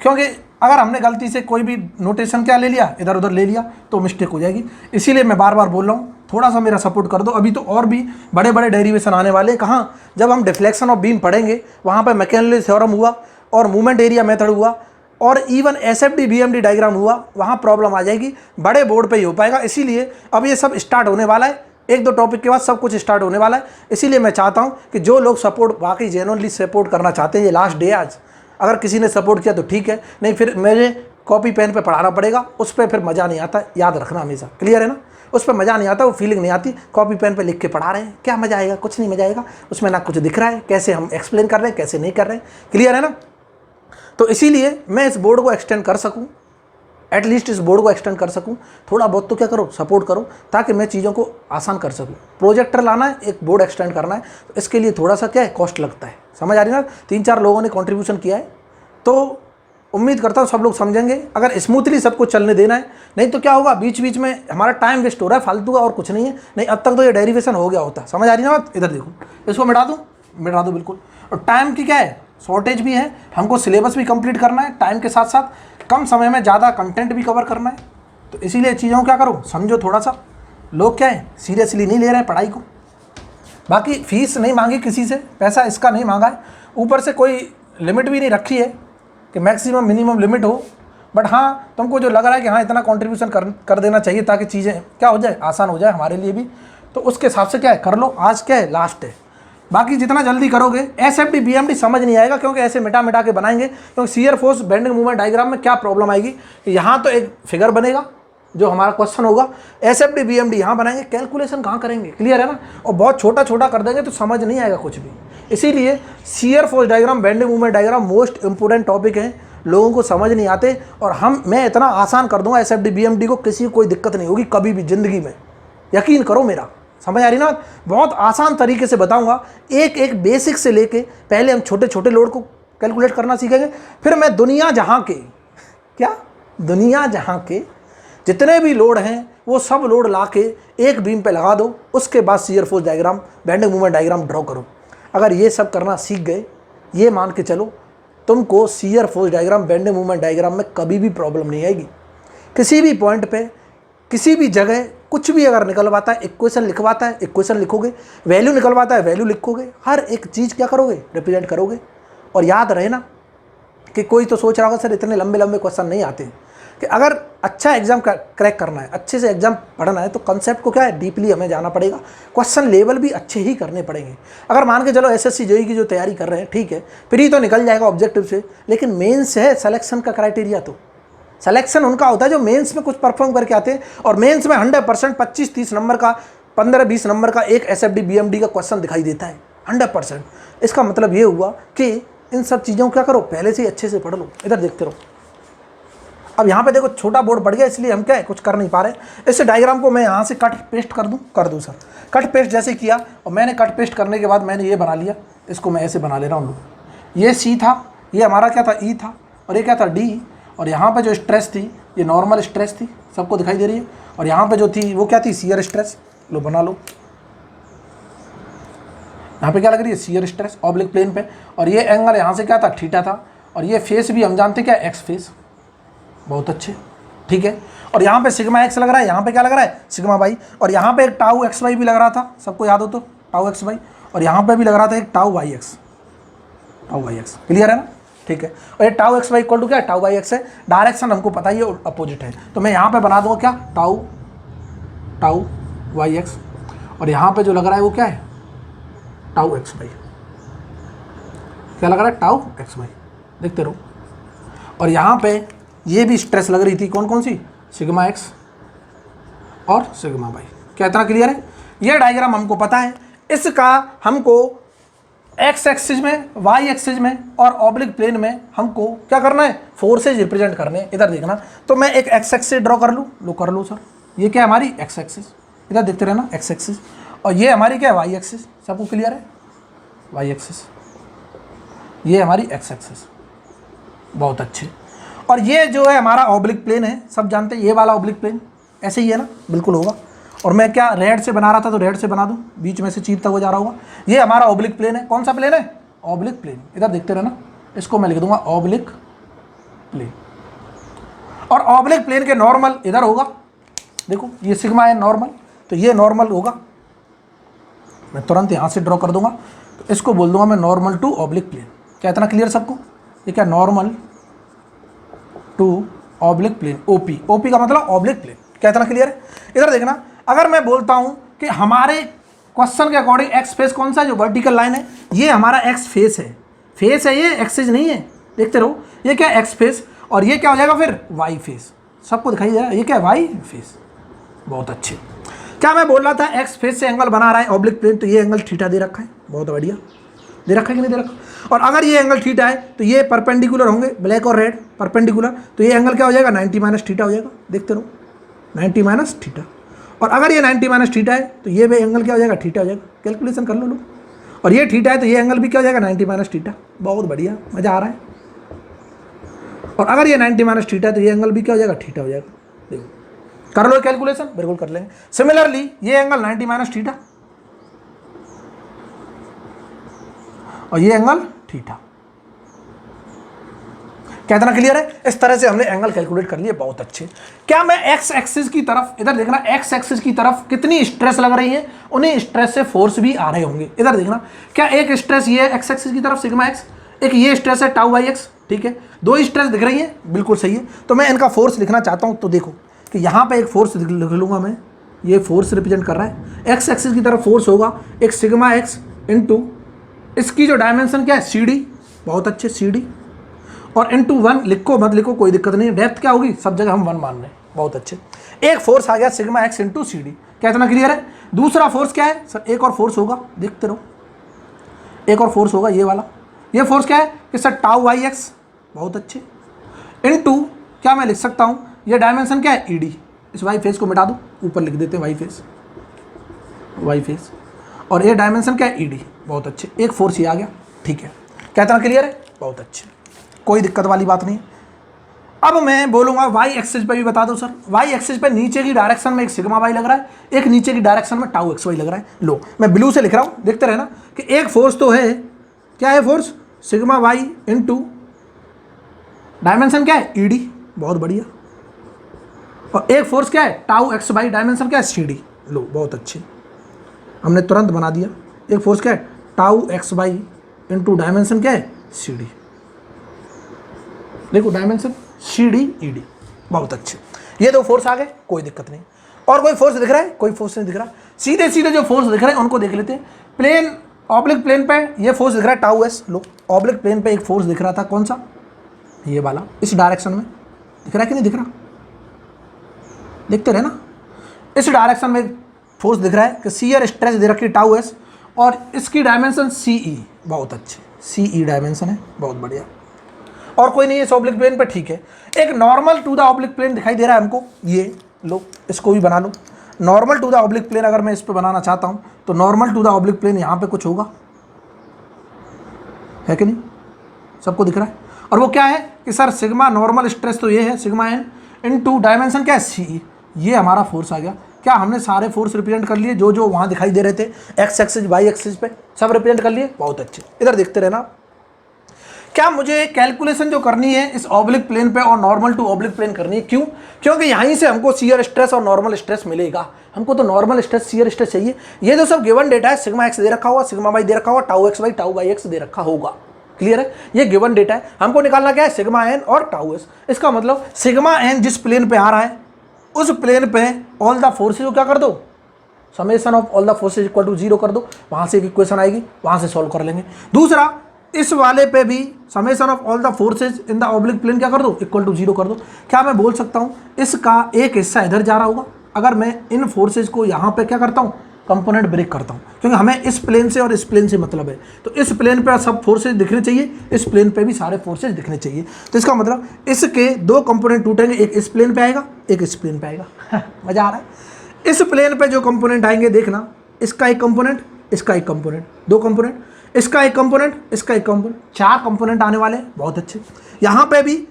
क्योंकि अगर हमने गलती से कोई भी नोटेशन क्या ले लिया, इधर उधर ले लिया, तो मिस्टेक हो जाएगी। इसीलिए मैं बार बार बोल रहा हूँ, थोड़ा सा मेरा सपोर्ट कर दो। अभी तो और भी बड़े बड़े डेरिवेशन आने वाले हैं। कहाँ? जब हम डिफ्लेक्शन ऑफ बीम पढ़ेंगे, वहाँ पे मैकेनिकल थ्योरम हुआ और मूवमेंट एरिया मेथड हुआ, और इवन एसएफडी बीएमडी डायग्राम हुआ वहाँ प्रॉब्लम आ जाएगी, बड़े बोर्ड पे ही हो पाएगा। इसीलिए अब ये सब स्टार्ट होने वाला है, एक दो टॉपिक के बाद सब कुछ स्टार्ट होने वाला है। इसीलिए मैं चाहता हूँ कि जो लोग सपोर्ट वाकई जेन्युइनली सपोर्ट करना चाहते हैं, ये लास्ट डे आज, अगर किसी ने सपोर्ट किया तो ठीक है, नहीं फिर मेरे कॉपी पेन पे पढ़ाना पड़ेगा, उस पर फिर मज़ा नहीं आता, याद रखना हमेशा, क्लियर है ना। उस पर मज़ा नहीं आता, वो फीलिंग नहीं आती। कॉपी पेन पे लिख के पढ़ा रहे हैं, क्या मज़ा आएगा, कुछ नहीं मज़ा आएगा उसमें, ना कुछ दिख रहा है कैसे हम एक्सप्लेन कर रहे हैं कैसे नहीं कर रहे हैं, क्लियर है ना। तो इसीलिए मैं इस बोर्ड को एक्सटेंड कर सकूँ, एटलीस्ट इस बोर्ड को एक्सटेंड कर सकूँ, थोड़ा बहुत तो क्या करो सपोर्ट करो, ताकि मैं चीज़ों को आसान कर सकूँ। प्रोजेक्टर लाना है, एक बोर्ड एक्सटेंड करना है, तो इसके लिए थोड़ा सा क्या है कॉस्ट लगता है, समझ आ रही है ना। 3-4 लोगों ने कंट्रीब्यूशन किया है, तो उम्मीद करता हूँ सब लोग समझेंगे। अगर स्मूथली सबको चलने देना है, नहीं तो क्या होगा बीच बीच में हमारा टाइम वेस्ट हो रहा है फालतू का, और कुछ नहीं है। नहीं अब तक तो ये डेरिवेशन हो गया होता, समझ आ रही है ना बात। इधर देखो, इसको मिटा दूँ बिल्कुल। और टाइम की क्या है शॉर्टेज भी है, हमको सिलेबस भी कंप्लीट करना है, टाइम के साथ साथ कम समय में ज़्यादा कंटेंट भी कवर करना है। तो इसीलिए चीज़ों को क्या करो समझो थोड़ा सा। लोग क्या है सीरियसली नहीं ले रहे हैं पढ़ाई को। बाकी फीस नहीं मांगी किसी से, पैसा इसका नहीं मांगा है, ऊपर से कोई लिमिट भी नहीं रखी है कि मैक्सिमम मिनिमम लिमिट हो। बट हाँ तुमको जो लग रहा है कि हाँ इतना कंट्रीब्यूशन कर देना चाहिए ताकि चीज़ें क्या हो जाए, आसान हो जाए हमारे लिए भी, तो उसके हिसाब से क्या है कर लो। आज क्या है लास्ट है, बाकी जितना जल्दी करोगे एसएफडी बीएमडी समझ नहीं आएगा, क्योंकि ऐसे मिटा के बनाएंगे। क्योंकि shear force bending movement diagram में क्या प्रॉब्लम आएगी कि यहाँ तो एक फिगर बनेगा जो हमारा क्वेश्चन होगा, एसएफडी बीएमडी यहाँ बनाएंगे, कैलकुलेशन कहाँ करेंगे, क्लियर है ना। और बहुत छोटा छोटा कर देंगे तो समझ नहीं आएगा कुछ भी। इसीलिए shear force diagram bending movement diagram most important topic है, लोगों को समझ नहीं आते। और मैं इतना आसान कर दूंगा एसएफडी बीएमडी को, किसी को कोई दिक्कत नहीं होगी कभी भी ज़िंदगी में, यकीन करो मेरा, समझ आ रही ना। बहुत आसान तरीके से बताऊंगा, एक एक बेसिक से लेके पहले हम छोटे छोटे लोड को कैलकुलेट करना सीखेंगे, फिर मैं दुनिया जहां के जितने भी लोड हैं वो सब लोड ला के एक बीम पे लगा दो, उसके बाद shear force diagram bending movement diagram draw करो। अगर ये सब करना सीख गए, ये मान के चलो तुमको shear force diagram bending movement diagram में कभी भी प्रॉब्लम नहीं आएगी। किसी भी पॉइंट पे किसी भी जगह कुछ भी अगर निकलवाता है, इक्वेशन लिखवाता है इक्वेशन लिखोगे, वैल्यू निकलवाता है वैल्यू लिखोगे, हर एक चीज़ क्या करोगे रिप्रेजेंट करोगे। और याद रहे ना कि कोई तो सोच रहा होगा सर इतने लंबे लंबे क्वेश्चन नहीं आते, कि अगर अच्छा एग्जाम क्रैक करना है, अच्छे से एग्जाम पढ़ना है, तो कंसेप्ट को क्या है डीपली हमें जाना पड़ेगा, क्वेश्चन लेवल भी अच्छे ही करने पड़ेंगे। अगर मान के चलो एसएससी जेईई की जो तैयारी कर रहे हैं ठीक है, प्री तो निकल जाएगा ऑब्जेक्टिव से, लेकिन मेंस है सिलेक्शन का क्राइटेरिया। तो सिलेक्शन उनका होता है जो मेंस में कुछ परफॉर्म करके आते हैं, और मेंस में 100% 25-30 नंबर का 15-20 नंबर का एक एसएफडी बीएमडी का क्वेश्चन दिखाई देता है 100%। इसका मतलब ये हुआ कि इन सब चीज़ों को क्या करो पहले से ही अच्छे से पढ़ लो। इधर देखते रहो, अब यहाँ पे देखो छोटा बोर्ड बढ़ गया, इसलिए हम क्या है कुछ कर नहीं पा रहे। इस डायग्राम को मैं यहाँ से कट पेस्ट कर दूँ सर। कट पेस्ट जैसे किया, और मैंने कट पेस्ट करने के बाद मैंने ये बना लिया, इसको मैं ऐसे बना ले रहा हूँ। ये सी था, ये हमारा क्या था ई था, और ये क्या था डी। और यहाँ पे जो स्ट्रेस थी ये नॉर्मल स्ट्रेस थी, सबको दिखाई दे रही है। और यहाँ पे जो थी वो क्या थी शियर स्ट्रेस। लो बना लो, यहाँ पे क्या लग रही है शियर स्ट्रेस ऑब्लिक प्लेन पे। और ये एंगल यहाँ से क्या था थीटा था, और ये फेस भी हम जानते क्या एक्स फेस, बहुत अच्छे ठीक है। और यहाँ पे सिग्मा एक्स लग रहा है, यहाँ पे क्या लग रहा है सिग्मा वाई। और यहाँ पे एक टाउ एक्स वाई भी लग रहा था, सबको याद हो तो टाउ एक्स वाई। और यहाँ पे भी लग रहा था एक टाउ वाई एक्स, क्लियर है ना ठीक है। और ये tau x y equal to क्या टाउ वाई एक्स है, डायरेक्शन हमको पता ही है अपोजिट है, तो मैं यहाँ पे बना दूंगा क्या टाउ वाई एक्स। और यहाँ पे जो लग रहा है वो क्या है टाउ एक्स वाई, क्या लग रहा है टाउ एक्स वाई, देखते रहो। और यहाँ पे ये भी स्ट्रेस लग रही थी, कौन कौन सी सिग्मा एक्स और सिग्मा वाई। क्या इतना क्लियर है। ये डायग्राम हमको पता है, इसका हमको एक्स एक्सिस में वाई एक्सिस में और ऑब्लिक प्लेन में हमको क्या करना है फोर्सेज रिप्रेजेंट करने हैं। इधर देखना, तो मैं एक एक्स एक्सिस ड्रॉ कर लूँ, लो कर लो सर। ये क्या है हमारी एक्स एक्सिस, इधर देखते रहना एक्स एक्सिस। और ये हमारी क्या है वाई एक्सिस, सबको क्लियर है वाई एक्सिस। ये हमारी एक्स एक्सिस, बहुत अच्छे। और ये जो है हमारा ऑब्लिक प्लेन है, सब जानते हैं ये वाला ऑब्लिक प्लेन ऐसे ही है ना, बिल्कुल होगा। और मैं क्या रेड से बना रहा था तो रेड से बना दूं, बीच में से चीरता हुआ जा रहा होगा। ये हमारा ऑब्लिक प्लेन है, कौन सा प्लेन है ऑब्लिक प्लेन। इधर देखते रहना, इसको मैं लिख दूंगा ऑब्लिक प्लेन। और ऑब्लिक प्लेन के नॉर्मल इधर होगा, देखो ये सिग्मा है नॉर्मल, तो ये नॉर्मल होगा, मैं तुरंत यहाँ से ड्रॉ कर दूंगा। तो इसको बोल दूंगा मैं नॉर्मल टू ऑब्लिक प्लेन। क्या इतना क्लियर सबको, ये क्या normal to oblique plane, OP, OP का मतलब ऑब्लिक प्लेन। क्या इतना क्लियर है? इधर देखना, अगर मैं बोलता हूं कि हमारे क्वेश्चन के अकॉर्डिंग एक्स फेस कौन सा है, जो वर्टिकल लाइन है ये हमारा एक्स फेस है, फेस है ये, एक्सिस नहीं है, देखते रहो, ये क्या एक्स फेस, और ये क्या हो जाएगा फिर वाई फेस, सबको दिखाई दे रहा है, ये क्या वाई फेस। बहुत अच्छे। क्या मैं बोल रहा था एक्स फेस से एंगल बना रहा है ऑब्लिक प्लेन, तो ये एंगल थीटा दे रखा है, बहुत बढ़िया, दे रखा है कि नहीं दे रखा। और अगर ये एंगल थीटा है तो ये परपेंडिकुलर होंगे, ब्लैक और रेड परपेंडिकुलर, तो ये एंगल क्या हो जाएगा 90 माइनस थीटा हो जाएगा, देखते रहो 90 माइनस थीटा। और अगर ये 90 माइनस थीटा है तो ये भी एंगल क्या हो जाएगा थीटा हो जाएगा, कैलकुलेशन कर लो लोग। और ये थीटा है तो ये एंगल भी क्या हो जाएगा 90 माइनस थीटा, बहुत बढ़िया, मज़ा आ रहा है। और अगर ये 90 माइनस थीटा है तो ये एंगल भी क्या हो जाएगा थीटा हो जाएगा, देखो कर लो कैलकुलेशन, बिल्कुल कर लेंगे। सिमिलरली ये एंगल 90 माइनस थीटा और ये एंगल थीटा, क्या इतना क्लियर है? इस तरह से हमने एंगल कैलकुलेट कर लिए, बहुत अच्छे। क्या मैं एक्स एक्सिस की तरफ, इधर देखना एक्स एक्सिस की तरफ कितनी स्ट्रेस लग रही है, उन्हीं स्ट्रेस से फोर्स भी आ रहे होंगे। इधर देखना, क्या एक स्ट्रेस ये है एक्स एक्सिस की तरफ सिग्मा एक्स, एक ये स्ट्रेस है टाउ बाई एक्स, ठीक है, दो स्ट्रेस दिख रही है, बिल्कुल सही है। तो मैं इनका फोर्स लिखना चाहता हूँ, तो देखो कि यहाँ पे एक फोर्स लिख लूँगा मैं, ये फोर्स रिप्रेजेंट कर रहा है, एक्स एक्सिस की तरफ फोर्स होगा एक सिग्मा एक्स इंटू इसकी जो डायमेंशन क्या है सी डी, बहुत अच्छे सी डी, और इंटू 1 लिखो मत लिखो कोई दिक्कत नहीं, डेप्थ क्या होगी सब जगह हम 1 मान रहे हैं, बहुत अच्छे। एक फोर्स आ गया सिग्मा एक्स इंटू सी डी, क्या इतना क्लियर है? दूसरा फोर्स क्या है सर, एक और फोर्स होगा, देखते रहो, एक और फोर्स होगा ये वाला, ये फोर्स क्या है कि सर टाउ वाई एक्स, बहुत अच्छे, इंटू क्या मैं लिख सकता हूँ, ये डायमेंशन क्या है ई डी, इस वाई फेस को मिटा दो, ऊपर लिख देते हैं वाई फेस, वाई फेस, और ये डायमेंशन क्या है ई डी, बहुत अच्छे। एक फोर्स ये आ गया, ठीक है, क्या इतना क्लियर है? बहुत अच्छे, कोई दिक्कत वाली बात नहीं। अब मैं बोलूँगा वाई एक्सिस पे भी बता दो सर, वाई एक्सिस पे नीचे की डायरेक्शन में एक सिग्मा वाई लग रहा है, एक नीचे की डायरेक्शन में टाउ एक्स वाई लग रहा है। लो मैं ब्लू से लिख रहा हूँ, देखते रहना कि एक फोर्स तो है, क्या है force sigma y into dimension क्या है ई डी, बहुत बढ़िया, और एक फोर्स क्या है टाउ एक्स वाई, डायमेंशन क्या है सी डी। लो बहुत अच्छे, हमने तुरंत बना दिया। एक फोर्स क्या है tau x y into dimension क्या है सी डी, देखो dimension C D E D, बहुत अच्छे। ये दो फोर्स आ गए, कोई दिक्कत नहीं। और कोई फोर्स दिख रहा है? कोई फोर्स नहीं दिख रहा। सीधे सीधे जो फोर्स दिख रहे हैं उनको देख लेते हैं। प्लेन ऑब्लिक प्लेन पे ये फोर्स दिख रहा है टाउ एस। लो ऑब्लिक प्लेन पे एक फोर्स दिख रहा था, कौन सा, ये वाला, इस डायरेक्शन में दिख रहा है कि नहीं दिख रहा, देखते रहे ना, इस डायरेक्शन में फोर्स दिख रहा है कि शियर स्ट्रेस दे रखी टाउ एस, और इसकी डायमेंशन सी ई, बहुत अच्छे, सी ई डायमेंशन है, बहुत बढ़िया। और कोई नहीं है इस ऑब्लिक प्लेन पे, ठीक है। एक normal to the oblique plane दिखाई दे रहा है हमको, ये लो इसको भी बना लो। Normal to the oblique plane अगर मैं इस पे बनाना चाहता हूँ तो normal to the oblique plane यहाँ पे कुछ होगा, है कि नहीं, सबको दिख रहा है। और वो क्या है कि सर सिग्मा नॉर्मल स्ट्रेस तो ये है सिग्मा एन इनटू डायमेंशन क्या है सी, ये हमारा फोर्स आ गया। क्या हमने सारे फोर्स रिप्रेजेंट कर लिए जो जो वहाँ दिखाई दे रहे थे, एक्स एक्सिस वाई एक्सिस पे सब रिप्रेजेंट कर लिए, बहुत अच्छे। इधर देखते रहना। क्या मुझे कैलकुलेशन जो करनी है इस ऑब्लिक प्लेन पे और नॉर्मल टू ऑब्लिक प्लेन करनी है, क्यों? क्योंकि यहीं से हमको शियर स्ट्रेस और नॉर्मल स्ट्रेस मिलेगा। हमको तो नॉर्मल स्ट्रेस शियर स्ट्रेस चाहिए। ये जो सब गिवन डेटा है, सिग्मा एक्स दे रखा होगा, सिग्मा वाई दे रखा होगा, tau x y tau y x दे रखा होगा, क्लियर है। ये गिवन डेटा है, हमको निकालना क्या है सिग्मा एन और टाउ एस। इसका मतलब सिग्मा एन जिस प्लेन पे आ रहा है उस प्लेन पे ऑल द फोर्सेज को क्या कर दो, summation of all the forces equal to 0 कर दो, वहाँ से एक इक्वेशन आएगी, वहाँ से सॉल्व कर लेंगे। दूसरा इस वाले पे भी summation of all the forces in the oblique plane क्या कर दो, इक्वल टू 0 कर दो। क्या मैं बोल सकता हूँ इसका एक हिस्सा इधर जा रहा होगा, अगर मैं इन फोर्सेज को यहाँ पे क्या करता हूँ कंपोनेंट ब्रेक करता हूँ, क्योंकि हमें इस प्लेन से और इस प्लेन से मतलब है। तो इस प्लेन पे सब फोर्सेज दिखने चाहिए, इस प्लेन पे भी सारे फोर्सेज दिखने चाहिए। तो इसका मतलब इसके दो कंपोनेंट टूटेंगे, एक इस प्लेन पे आएगा, एक इस प्लेन पे आएगा। मजा आ रहा है। इस प्लेन पे जो कंपोनेंट आएंगे देखना, इसका एक कंपोनेंट, इसका एक कंपोनेंट, दो कंपोनेंट, इसका एक कंपोनेंट, इसका एक कंपोनेंट, 4 कंपोनेंट आने वाले, बहुत अच्छे। यहाँ पे भी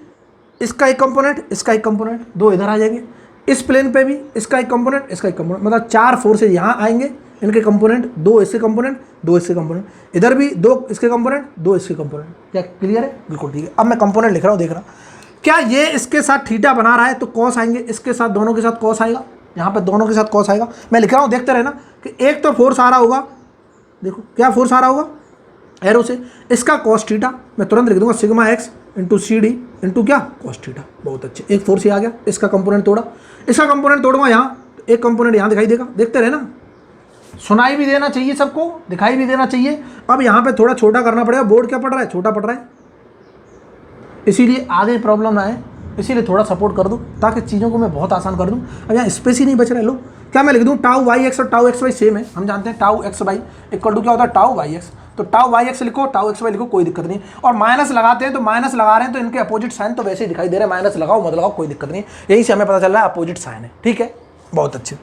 इसका एक कंपोनेंट, इसका एक कंपोनेंट, 2 इधर आ जाएंगे। इस प्लेन पे भी इसका एक कंपोनेंट, इसका एक कंपोनेंट, मतलब 4 फोर्सेज यहाँ आएंगे, इनके कंपोनेंट, 2 इसके कंपोनेंट, 2 इसके कंपोनेंट, इधर भी 2 इसके कंपोनेंट, 2 इसके कंपोनेंट। क्या क्लियर है? बिल्कुल ठीक है। अब मैं कंपोनेंट लिख रहा हूँ, देखना क्या ये इसके साथ थीटा बना रहा है तो कॉस आएंगे, इसके साथ दोनों के साथ कॉस आएगा, यहाँ पे दोनों के साथ कॉस आएगा। मैं लिख रहा हूँ, देखते रहना कि एक तो फोर्स आ रहा होगा, देखो क्या फोर्स आ रहा होगा, एरो से, इसका कॉस थीटा मैं तुरंत लिख दूंगा sigma x into C D into क्या कॉस थीटा। बहुत अच्छे, एक फोर्स ही आ गया, इसका कंपोनेंट तोड़ा, इसका कंपोनेंट तोड़ूंगा यहाँ, एक कंपोनेंट यहाँ दिखाई देगा, देखते रहे ना, सुनाई भी देना चाहिए सबको, दिखाई भी देना चाहिए। अब यहाँ पे थोड़ा छोटा करना पड़ेगा, बोर्ड क्या पड़ रहा है, छोटा पड़ रहा है, इसीलिए आगे प्रॉब्लम ना आए, इसीलिए थोड़ा सपोर्ट कर दूँ ताकि चीज़ों को मैं बहुत आसान कर दूँ। अब यहाँ स्पेस ही नहीं बच रहा है, लो क्या मैं लिख दूँ टाउ वाई एक्स और टाउ एक्स वाई सेम है, हम जानते हैं tau x y equal to क्या होता है टाउ वाई एक्स, तो टाउ वाई एक्स लिखो टाउ एक्स वाई लिखो, कोई दिक्कत नहीं। और माइनस लगाते हैं तो माइनस लगा रहे हैं तो इनके अपोजिट साइन तो वैसे ही दिखाई दे रहे हैं, माइनस लगाओ मत लगाओ कोई दिक्कत नहीं, यहीं से हमें पता चल रहा है अपोजिट साइन है, ठीक है। बहुत अच्छे,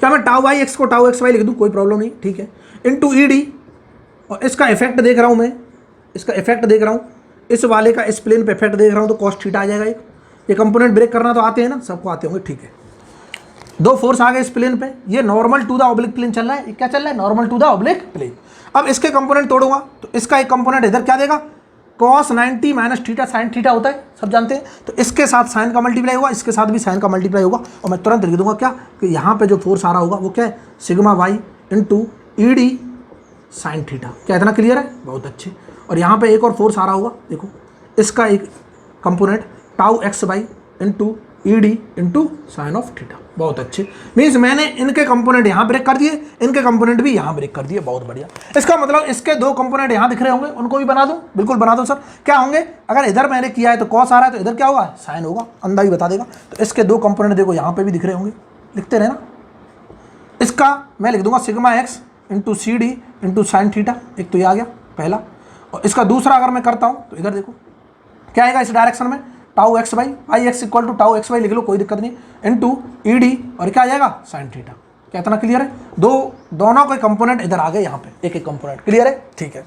क्या मैं टाउ वाई एक्स को टाउ एक्स वाई लिख दूँ, कोई प्रॉब्लम नहीं, ठीक है, इंटू ई डी, और इसका इफेक्ट देख रहा हूँ मैं, इसका इफेक्ट देख रहा हूँ, इस वाले का इस प्लेन पे इफेक्ट देख रहा हूँ तो कॉस थीटा आ जाएगा। ये कंपोनेंट ब्रेक करना तो आते हैं ना, सबको आते होंगे, ठीक है। दो फोर्स आ गए इस प्लेन पे, ये normal to the oblique plane चल रहा है, क्या चल रहा है normal to the oblique plane. अब इसके कंपोनेंट तोड़ूंगा तो इसका एक कंपोनेंट इधर क्या देगा, cos 90 minus theta sine theta होता है, सब जानते हैं, तो इसके साथ साइन का मल्टीप्लाई होगा, इसके साथ भी साइन का मल्टीप्लाई होगा, और मैं तुरंत लिख दूंगा क्या कि यहाँ पे जो फोर्स आ रहा होगा वो क्या है सिग्मा वाई इंटू ई डी साइन थीटा। क्या इतना क्लियर है, बहुत अच्छे। और यहाँ पे एक और फोर्स आ रहा होगा, देखो इसका एक component tau x by into E D into sign of theta. बहुत अच्छे, मीन्स मैंने इनके कंपोनेंट यहाँ ब्रेक कर दिए, इनके कंपोनेंट भी यहाँ ब्रेक कर दिए, बहुत बढ़िया। इसका मतलब इसके दो कंपोनेंट यहाँ दिख रहे होंगे, उनको भी बना दूँ, बिल्कुल बना दो सर। क्या होंगे, अगर इधर मैंने किया है तो कॉस आ रहा है तो इधर क्या होगा साइन होगा, अंदा भी बता देगा। तो इसके दो कंपोनेंट देखो यहाँ पे भी दिख रहे होंगे, लिखते रहे ना। इसका मैं लिख दूंगा sigma x into C D into sine theta, एक तो ये आ गया पहला, और इसका दूसरा अगर मैं करता हूँ तो इधर देखो क्या आएगा इस डायरेक्शन में tau x by I x equal to tau x by लिख लो, कोई दिक्कत नहीं, इंटू ई डी और क्या आ जाएगा साइन थीटा। क्या इतना क्लियर है, दोनों के कंपोनेंट इधर आ गए यहाँ पे, एक एक कंपोनेंट क्लियर है, ठीक है।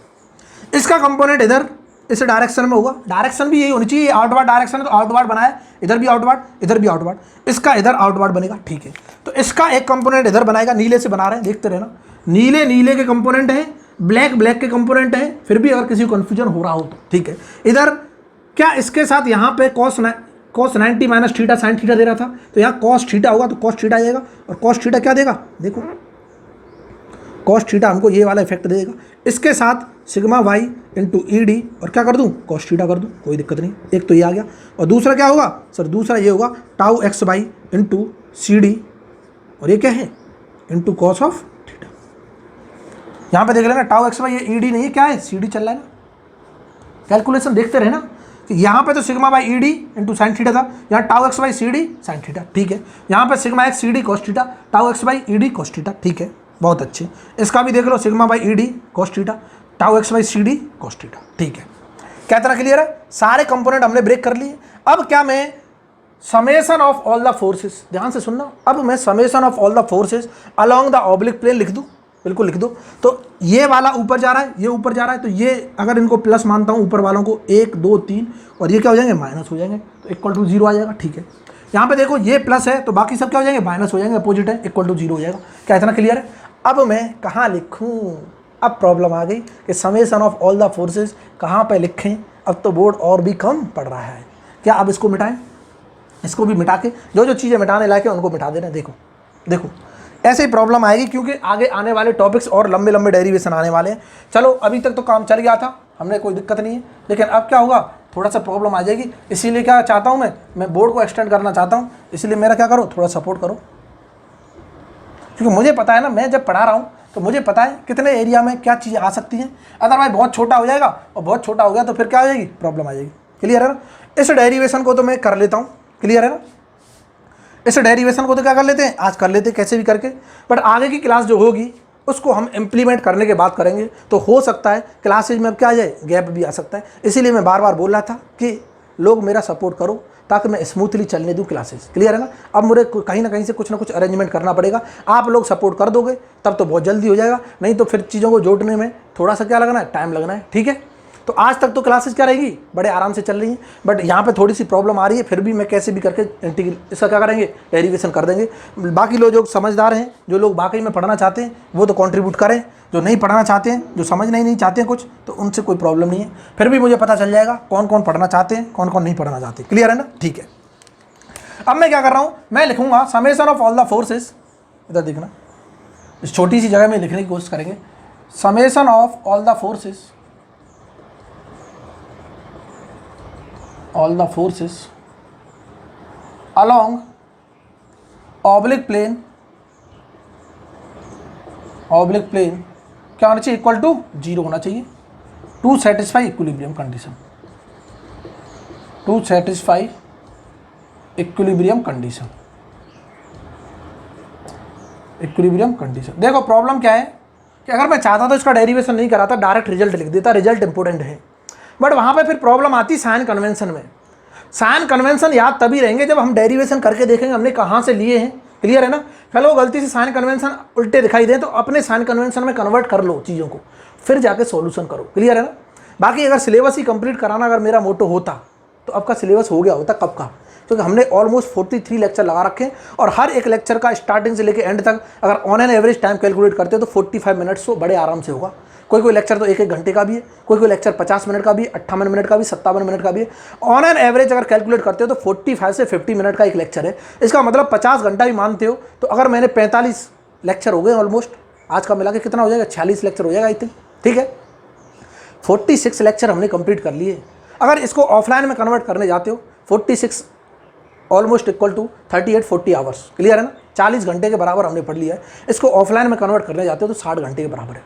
इसका कंपोनेंट इधर इस डायरेक्शन में होगा, डायरेक्शन भी यही होनी चाहिए, आउटवर्ड डायरेक्शन है तो आउटवर्ड बनाया, इधर भी आउटवर्ड इधर भी आउटवर्ड, इसका इधर आउटवर्ड बनेगा, ठीक है। तो इसका एक कंपोनेंट इधर बनाएगा, नीले से बना रहे हैं, देखते रहना, नीले नीले के कंपोनेंट है, ब्लैक ब्लैक के कंपोनेंट है, फिर भी अगर किसी को कन्फ्यूजन हो रहा हो तो ठीक है। इधर क्या इसके साथ यहाँ पे cos 90 minus theta sine theta दे रहा था, तो यहाँ कॉस थीटा होगा तो कॉस थीटा आएगा, और कॉस थीटा क्या देगा, देखो कॉस थीटा हमको ये वाला इफेक्ट देगा, इसके साथ सिग्मा वाई इंटू ई डी और क्या कर दूँ कॉस थीटा कर दूँ, कोई दिक्कत नहीं, एक तो ये आ गया। और दूसरा क्या होगा सर, दूसरा ये होगा tau x by into C D, और ये क्या है इंटू कॉस ऑफ थीटा। यहाँ पे देख लेना टाउ एक्स बाई, ये ई डी नहीं है, क्या है सी डी चल रहा है ना, कैलकुलेशन देखते रहे ना। यहाँ पे तो sigma by E D into sine theta था, यहाँ tau x by C D sine theta, ठीक है। यहाँ पे sigma x C D cos theta, tau x by E D cos theta, ठीक है, बहुत अच्छे। इसका भी देख लो sigma by E D cos theta, tau x by C D cos theta, ठीक है। क्या तरह क्लियर है, सारे कंपोनेंट हमने ब्रेक कर लिए। अब क्या मैं summation of all the forces, ध्यान से सुनना, अब मैं summation of all the forces along the oblique plane लिख दूँ, बिल्कुल लिख दो। तो ये वाला ऊपर जा रहा है, ये ऊपर जा रहा है, तो ये अगर इनको प्लस मानता हूँ ऊपर वालों को 1 2 3, और ये क्या हो जाएंगे माइनस हो जाएंगे, तो इक्वल टू 0 आ जाएगा, ठीक है। यहाँ पे देखो ये प्लस है तो बाकी सब क्या हो जाएंगे माइनस हो जाएंगे, अपोजिट है, इक्वल टू 0 हो जाएगा। क्या इतना क्लियर है। अब मैं कहाँ लिखूँ, अब प्रॉब्लम आ गई कि summation of all the forces कहाँ पर लिखें। अब तो बोर्ड और भी कम पड़ रहा है, क्या अब इसको मिटाएं, इसको भी मिटा के जो जो चीज़ें मिटाने लायक है उनको मिटा देना। देखो देखो ऐसे ही प्रॉब्लम आएगी, क्योंकि आगे आने वाले टॉपिक्स और लंबे लंबे डेरिवेशन आने वाले हैं। चलो अभी तक तो काम चल गया था, हमने कोई दिक्कत नहीं है, लेकिन अब क्या होगा थोड़ा सा प्रॉब्लम आ जाएगी। इसीलिए क्या चाहता हूँ मैं बोर्ड को एक्सटेंड करना चाहता हूँ, इसलिए मेरा क्या करो थोड़ा सपोर्ट करो, क्योंकि मुझे पता है ना, मैं जब पढ़ा रहा हूँ तो मुझे पता है कितने एरिया में क्या चीज़ आ सकती है। अदरवाइज बहुत छोटा हो जाएगा, और बहुत छोटा हो गया तो फिर क्या हो जाएगी प्रॉब्लम आ जाएगी। क्लियर है ना। इस डेरिवेशन को तो मैं कर लेता हूँ, क्लियर है ना। इस डेरिवेशन को तो क्या कर लेते हैं, आज कर लेते हैं कैसे भी करके, बट आगे की क्लास जो होगी उसको हम इम्प्लीमेंट करने के बाद करेंगे। तो हो सकता है क्लासेज में अब क्या आ जाए, गैप भी आ सकता है। इसीलिए मैं बार बार बोल रहा था कि लोग मेरा सपोर्ट करो ताकि मैं स्मूथली चलने दूँ क्लासेस। क्लियर है ना। अब मुझे कहीं ना कहीं से कुछ ना कुछ अरेंजमेंट करना पड़ेगा। आप लोग सपोर्ट कर दोगे तब तो बहुत जल्दी हो जाएगा, नहीं तो फिर चीज़ों को जोड़ने में थोड़ा सा क्या लगना है, टाइम लगना है। ठीक है। तो आज तक तो क्लासेस क्या रहेगी, बड़े आराम से चल रही हैं, बट यहाँ पे थोड़ी सी प्रॉब्लम आ रही है। फिर भी मैं कैसे भी करके इसका क्या करेंगे, डेरिवेशन कर देंगे। बाकी लोग जो समझदार हैं, जो लोग वाकई में पढ़ना चाहते हैं वो तो कंट्रीब्यूट करें, जो नहीं पढ़ना चाहते हैं, जो समझना ही नहीं चाहते हैं कुछ, तो उनसे कोई प्रॉब्लम नहीं है। फिर भी मुझे पता चल जाएगा कौन कौन पढ़ना चाहते हैं, कौन कौन नहीं पढ़ना चाहते। क्लियर है ना। ठीक है। अब मैं क्या कर रहा हूँ, मैं लिखूंगा summation of all the forces. इधर देखना, इस छोटी सी जगह में लिखने की कोशिश करेंगे। Summation of all the forces along oblique plane क्या होना चाहिए, इक्वल टू 0 होना चाहिए टू सेटिस्फाई इक्विलिब्रियम कंडीशन। देखो प्रॉब्लम क्या है कि अगर मैं चाहता तो इसका डेरिवेशन नहीं कराता, डायरेक्ट रिजल्ट लिख देता, रिजल्ट इंपॉर्टेंट है। बट वहाँ पे फिर प्रॉब्लम आती साइन कन्वेंशन में। साइन कन्वेंशन याद तभी रहेंगे जब हम डेरिवेशन करके देखेंगे हमने कहाँ से लिए हैं। क्लियर है ना। चलो गलती से साइन कन्वेंशन उल्टे दिखाई दें तो अपने साइन कन्वेंशन में कन्वर्ट कर लो चीज़ों को, फिर जाके सॉल्यूशन करो। क्लियर है ना। बाकी अगर सिलेबस ही कंप्लीट कराना अगर मेरा मोटो होता तो आपका सिलेबस हो गया होता कब का, क्योंकि हमने ऑलमोस्ट 43 लेक्चर लगा रखे हैं और हर एक लेक्चर का स्टार्टिंग से लेकर एंड तक अगर on an average time calculate करते हो तो 45 मिनट्स तो बड़े आराम से होगा। कोई लेक्चर तो 1-1 घंटे का भी है, कोई लेक्चर 50 मिनट का भी है, 58 मिनट का भी, 57 मिनट का भी है। ऑन एन एवरेज अगर कैलकुलेट करते हो तो 45 से 50 मिनट का एक लेक्चर है। इसका मतलब 50 घंटा भी मानते हो तो अगर मैंने 45 लेक्चर हो गए ऑलमोस्ट, आज का मिला के कितना हो जाएगा, 46 लेक्चर हो जाएगा आई थिंक। ठीक है, 46 लेक्चर हमने कंप्लीट कर लिए। अगर इसको ऑफलाइन में कन्वर्ट करने जाते हो 46 almost equal to 38-40 hours. Clear है ना। 40 घंटे के बराबर हमने पढ़ लिया है। इसको ऑफलाइन में कन्वर्ट करने जाते हो तो 60 घंटे के बराबर है।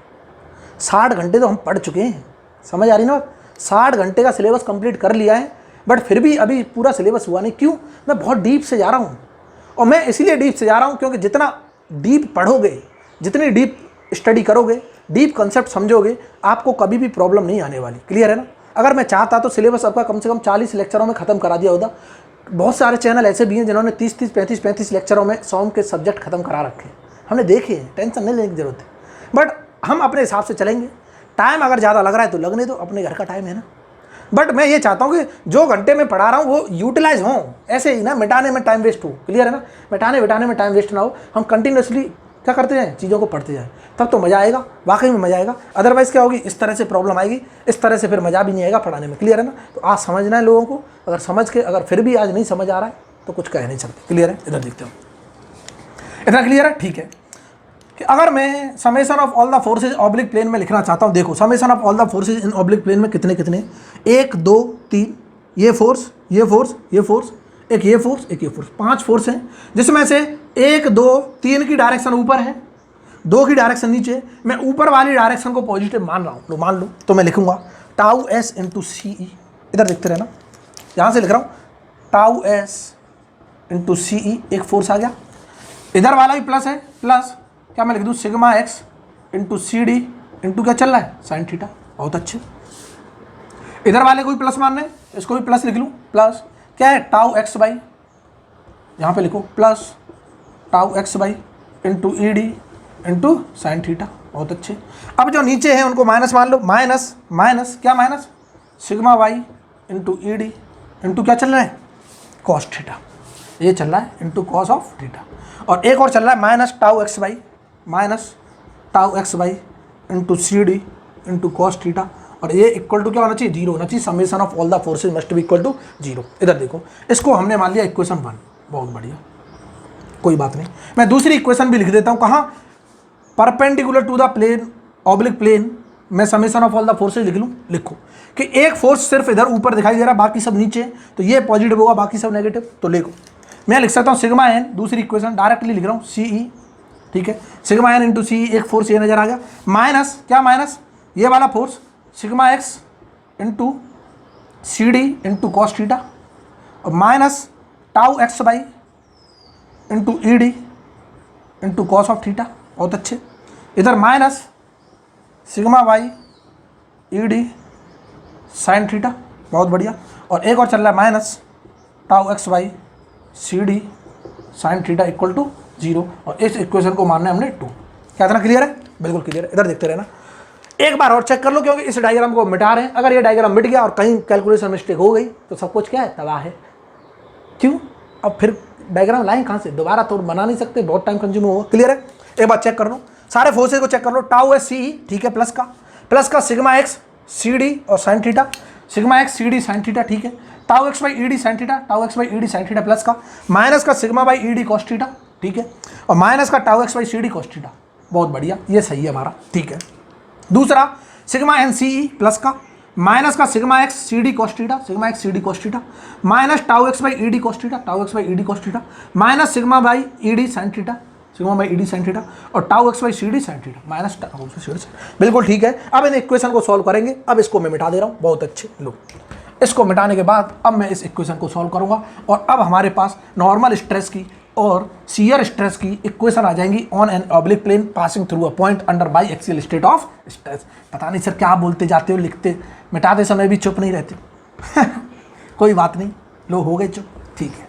60 घंटे तो हम पढ़ चुके हैं, समझ आ रही ना। 60 घंटे का सिलेबस कंप्लीट कर लिया है, बट फिर भी अभी पूरा सिलेबस हुआ नहीं। क्यों, मैं बहुत डीप से जा रहा हूँ। और मैं इसीलिए डीप से जा रहा हूँ क्योंकि जितना डीप पढ़ोगे, जितनी डीप स्टडी करोगे, डीप कंसेप्ट समझोगे, आपको कभी भी प्रॉब्लम नहीं आने वाली। क्लियर है ना। अगर मैं चाहता तो सिलेबस आपका कम से कम 40 लेक्चरों में ख़त्म करा दिया होता। बहुत सारे चैनल ऐसे भी हैं जिन्होंने 30-30, 35-35 लेक्चरों में 100 के सब्जेक्ट खत्म करा रखे हैं। हमने देखे हैं, टेंशन नहीं लेने की जरूरत है। बट हम अपने हिसाब से चलेंगे। टाइम अगर ज़्यादा लग रहा है तो लगने दो, अपने घर का टाइम है ना। बट मैं ये चाहता हूँ कि जो घंटे में पढ़ा रहा हूँ वो यूटिलाइज हों, ऐसे ही ना मिटाने में टाइम वेस्ट हो। क्लियर है ना। मिटाने में टाइम वेस्ट ना हो, हम कंटिन्यूसली क्या करते जाएँ, चीज़ों को पढ़ते जाएँ, तब तो मज़ा आएगा, वाकई में मज़ा आएगा। अदरवाइज़ क्या होगी, इस तरह से प्रॉब्लम आएगी, इस तरह से फिर मज़ा भी नहीं आएगा पढ़ाने में। क्लियर है ना। तो आज समझना है लोगों को, अगर समझ के अगर फिर भी आज नहीं समझ आ रहा है तो कुछ कह नहीं सकते। क्लियर है। इधर देखते हो, इतना क्लियर है। ठीक है कि अगर मैं summation of all the forces oblique plane में लिखना चाहता हूँ, देखो summation of all the forces in oblique plane में कितने 1 2 3, ये फोर्स, ये फोर्स, ये फोर्स, एक ये फोर्स, एक ये फोर्स, 5 फोर्स हैं, जिसमें से 1 2 3 की डायरेक्शन ऊपर है, 2 की डायरेक्शन नीचे। मैं ऊपर वाली डायरेक्शन को पॉजिटिव मान रहा हूँ, मान लो तो मैं लिखूंगा टाउ एस इंटू सी ई। इधर देखते रहना, यहाँ से लिख रहा हूँ टाउ एस इंटू सी ई, एक फोर्स आ गया। इधर वाला भी प्लस है, प्लस क्या मैं लिख दूँ sigma x into C D into क्या चल रहा है, साइन थीटा। बहुत अच्छे। इधर वाले को भी प्लस मानना है, इसको भी प्लस लिख लूँ, प्लस क्या है टाउ एक्स बाई, यहाँ पे लिखो plus tau x by into E D into sine theta. बहुत अच्छे। अब जो नीचे हैं उनको माइनस मान लो, माइनस माइनस क्या, माइनस सिग्मा वाई इंटू ई डी इंटू क्या चल रहा है, कॉस थीटा। ये चल रहा है इंटू कॉस ऑफ थीटा। और एक और चल रहा है minus tau x by, minus tau x by into C D into cos theta. और ये इक्वल टू क्या होना चाहिए, 0 होना चाहिए। Summation of all the forces must be equal to 0। इधर देखो, इसको हमने मान लिया इक्वेशन 1। बहुत बढ़िया, कोई बात नहीं। मैं दूसरी इक्वेशन भी लिख देता हूँ। कहाँ, perpendicular to the plane oblique plane मैं summation of all the forces लिख लूँ। लिखो कि एक फोर्स सिर्फ इधर ऊपर दिखाई दे रहा है, बाकी सब नीचे, तो ये पॉजिटिव होगा, बाकी सब नेगेटिव। तो लिखो, मैं लिख सकता हूँ सिग्मा एन, दूसरी इक्वेशन डायरेक्टली लिख रहा हूँ सी ई। ठीक है, सिग्मा एन इंटू सी ई, एक फोर्स ये नजर आ गया, माइनस क्या, माइनस ये वाला force sigma x into C D into cos theta, और minus tau x by into E D into cos of theta. बहुत अच्छे। इधर minus sigma y E D sine theta. बहुत बढ़िया। और एक और चल रहा है minus tau x by C D sine theta equal to 0। और इस इक्वेशन को मानना है हमने 2। क्या इतना क्लियर है? बिल्कुल क्लियर है। इधर देखते रहना, एक बार और चेक कर लो, क्योंकि इस डायग्राम को मिटा रहे हैं। अगर ये डायग्राम मिट गया और कहीं कैलकुलेशन मिस्टेक हो गई तो सब कुछ क्या है, तबाह है। क्यों, अब फिर डायग्राम लाएं कहाँ से, दोबारा तो बना नहीं सकते, बहुत टाइम कंज्यूम होगा। क्लियर है? एक बार चेक कर लो, सारे फोर्सेज को चेक कर लो। टाउ है सी, ठीक है, प्लस का सिग्मा एक्स सी डी और sine theta, sigma x C D sine theta. ठीक है, tau x by E D sine theta, tau x by E D sine theta, plus का माइनस का sigma by E D cos theta. ठीक है, और minus का tau x by C D cos theta. बहुत बढ़िया, ये सही है हमारा। ठीक है, दूसरा sigma n C E plus का माइनस का sigma x C D cos theta, sigma x C D cos theta minus tau x by E D cos theta, tau x by E D cos theta minus sigma by E D sine theta, sigma by E D sine theta और tau x by C D sine theta minus tau x by C D sine. बिल्कुल ठीक है। अब in equation को solve करेंगे। अब इसको मैं मिटा दे रहा हूँ, बहुत अच्छे। लो, इसको मिटाने के बाद अब मैं इस इक्वेशन को सॉल्व करूंगा और अब हमारे पास नॉर्मल स्ट्रेस की और शियर स्ट्रेस की इक्वेशन आ जाएंगी on an oblique plane passing through a point under biaxial state of stress. पता नहीं सर क्या बोलते जाते हो, लिखते मिटाते समय भी चुप नहीं रहते कोई बात नहीं, लो हो गए चुप, ठीक है।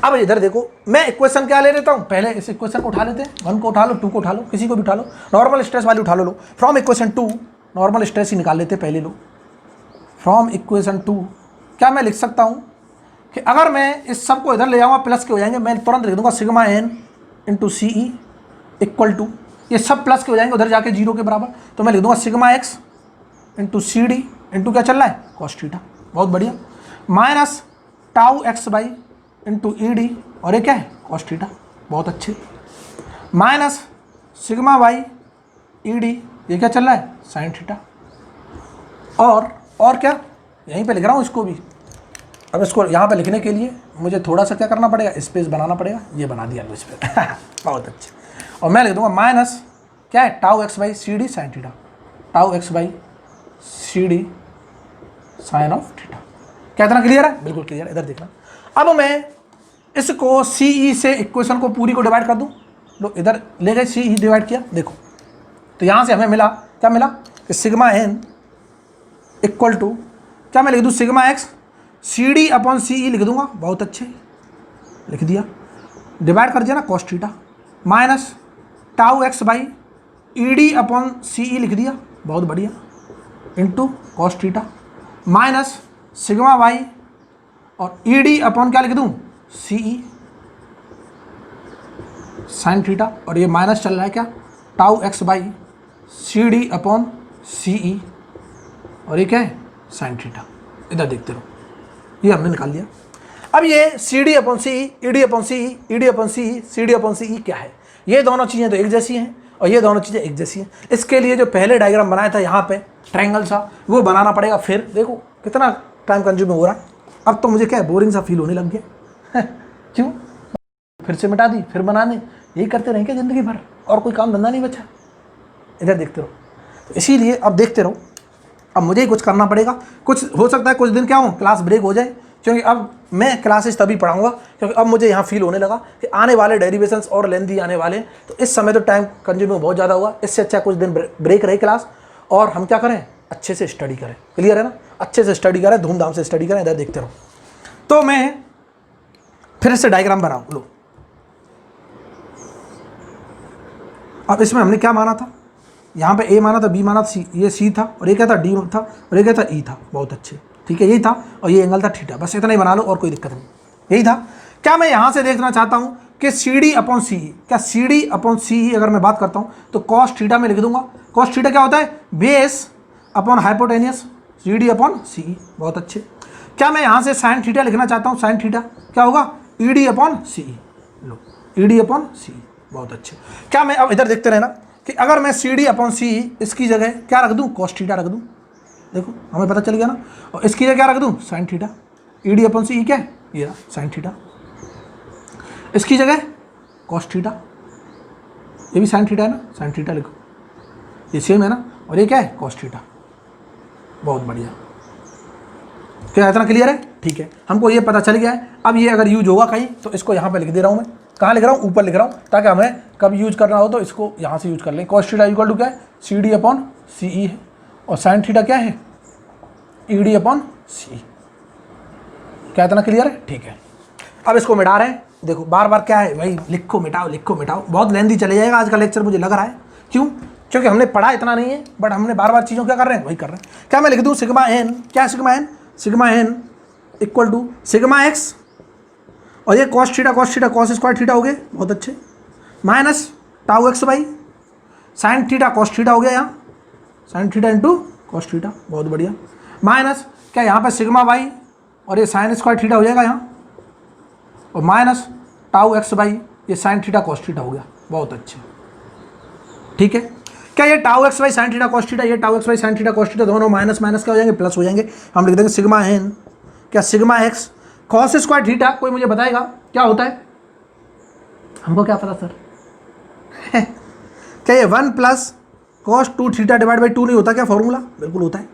अब इधर देखो, मैं इक्वेशन क्या ले लेता हूँ, पहले इस इक्वेशन को उठा लेते हैं, 1 को उठा लो, 2 को उठा लो, किसी को भी उठा लो, नॉर्मल स्ट्रेस वाली उठा लो। फ्रॉम इक्वेशन 2 नॉर्मल स्ट्रेस ही निकाल लेते पहले। लो, फ्रॉम इक्वेशन 2 क्या मैं लिख सकता हूँ कि अगर मैं इस सब को इधर ले जाऊँगा प्लस के हो जाएंगे, मैं तुरंत लिख दूंगा sigma n into C E equal to, ये सब प्लस के हो जाएंगे उधर जाके 0 के बराबर, तो मैं लिख दूंगा sigma x into C D into क्या चल रहा है कॉस थीटा, बहुत बढ़िया, minus tau x by into E D और ये क्या है कॉस थीटा, बहुत अच्छे, minus sigma y E D ये क्या चल रहा है साइन थीटा और क्या यहीं पे लिख रहा हूँ इसको भी। अब इसको यहाँ पे लिखने के लिए मुझे थोड़ा सा क्या करना पड़ेगा, स्पेस बनाना पड़ेगा, ये बना दिया लो इस पर बहुत अच्छे। और मैं लिख दूंगा माइनस क्या है tau x by C D sine theta, tau x by C D sine of theta. क्या इतना क्लियर है? बिल्कुल क्लियर। इधर देखना, अब मैं इसको सी ई से इक्वेशन को पूरी को डिवाइड कर दूँ। लो इधर ले गए, सी ई डिवाइड किया, देखो तो यहाँ से हमें मिला क्या मिला कि सिग्मा एन इक्वल टू क्या मैं लिख दूँ sigma x C D upon C E लिख दूंगा, बहुत अच्छे लिख दिया, डिवाइड कर दिया ना cos theta, minus tau x by E D upon C E लिख दिया, बहुत बढ़िया, into cos theta minus sigma y और ई डी अपॉन क्या लिख दूँ सी ई साइन थीटा और ये माइनस चल रहा है क्या tau x by C D upon C E और ये क्या है साइन थीटा। इधर देखते रहो, ये हमने निकाल लिया। अब ये सी डी अपॉन सी ई डी अपॉन सी ई डी अपॉन सी ई सी डी अपॉन सी ई क्या है, ये दोनों चीज़ें तो एक जैसी हैं और ये दोनों चीज़ें एक जैसी हैं। इसके लिए जो पहले डायग्राम बनाया था यहाँ पे ट्रायंगल सा, वो बनाना पड़ेगा। फिर देखो कितना टाइम कंज्यूमिंग हो रहा है। अब तो मुझे क्या है बोरिंग सा फील होने लग गया क्यों, फिर से मिटा दी, फिर बनाने, यही करते रहें क्या ज़िंदगी भर, और कोई काम धंधा नहीं बचा। इधर देखते रहो, तो इसीलिए अब देखते रहो, अब मुझे ही कुछ करना पड़ेगा। कुछ हो सकता है कुछ दिन क्या हो क्लास ब्रेक हो जाए, क्योंकि अब मैं क्लासेस तभी पढ़ाऊंगा क्योंकि अब मुझे यहाँ फील होने लगा कि आने वाले डेरिवेशंस और लेंथी आने वाले, तो इस समय तो टाइम कंज्यूमिंग बहुत ज़्यादा हुआ। इससे अच्छा कुछ दिन ब्रेक रहे क्लास और हम क्या करें, अच्छे से स्टडी करें। क्लियर है ना, अच्छे से स्टडी करें, धूमधाम से स्टडी करें। इधर देखते रहो, तो मैं फिर से डायग्राम बनाऊँ। लो अब इसमें हमने क्या माना था, यहाँ पे ए माना था, बी माना था, सी, ये सी था और ये क्या था डी था और ये क्या था ई था, बहुत अच्छे, ठीक है, यही था और ये एंगल था थीटा, बस इतना ही बना लो और कोई दिक्कत नहीं, यही था। क्या मैं यहाँ से देखना चाहता हूँ कि सी डी अपॉन सी ई, क्या सी डी अपॉन सी ई अगर मैं बात करता हूँ तो कॉस थीटा में लिख दूंगा। कॉस थीटा क्या होता है, base upon hypotenuse, C D upon C E, बहुत अच्छे। क्या मैं यहाँ से साइन थीटा लिखना चाहता हूँ, साइन थीटा क्या होगा ई डी अपॉन सी ई, लो ई डी अपॉन सी ई, बहुत अच्छे। क्या मैं अब इधर देखते रहना कि अगर मैं सी डी अपॉन सी ई इसकी जगह क्या रख दूँ, कॉस थीटा रख दूँ, देखो हमें पता चल गया ना, और इसकी जगह क्या रख दूँ sine theta, E D upon C E क्या है ये साइन थीटा, इसकी जगह कॉस थीटा, ये भी साइन थीटा है ना, साइन थीटा लिखो, ये सेम है ना, और ये क्या है कॉस थीटा, बहुत बढ़िया। क्या इतना क्लियर है? ठीक है, हमको ये पता चल गया है। अब ये अगर यूज होगा कहीं तो इसको यहाँ पे लिख दे रहा हूँ मैं, कहाँ लिख रहा हूँ, ऊपर लिख रहा हूँ, ताकि हमें कब यूज करना हो तो इसको यहाँ से यूज कर लें। कॉस थीटा इक्वल टू क्या है, सी डी अपॉन सी ई है, और साइन थीटा क्या है, ई डी अपॉन सी। क्या इतना क्लियर है? ठीक है, अब इसको मिटा रहे हैं। देखो बार बार क्या है भाई, लिखो मिटाओ लिखो मिटाओ, बहुत लेंथी चले जाएगा आज का लेक्चर मुझे लग रहा है। क्यों? क्योंकि हमने पढ़ा इतना नहीं है, बट हमने बार बार चीज़ों क्या कर रहे हैं वही कर रहे हैं। क्या मैं लिख दूँ सिग्मा एन, क्या sigma n, sigma n equal to sigma x और ये cos theta cos square theta हो गए, बहुत अच्छे, minus tau x by sine theta cos theta हो गया, यहाँ sine theta into cos theta, बहुत बढ़िया, माइनस क्या यहाँ पे सिग्मा बाई और ये साइन स्क्वायर थीटा हो जाएगा यहाँ, और माइनस टाउ एक्स बाई ये साइन थीटा कॉस थीटा हो गया, बहुत अच्छे। ठीक है, क्या ये tau x by sine theta cos theta, ये tau x by sine theta cos theta दोनों माइनस माइनस क्या हो जाएंगे, प्लस हो जाएंगे। हम लिख देंगे सिग्मा एन क्या sigma x cos square theta. कोई मुझे बताएगा क्या होता है? हमको क्या पता सर क्या ये 1 plus cos 2 theta divide by 2 नहीं होता क्या फॉर्मूला? बिल्कुल होता है।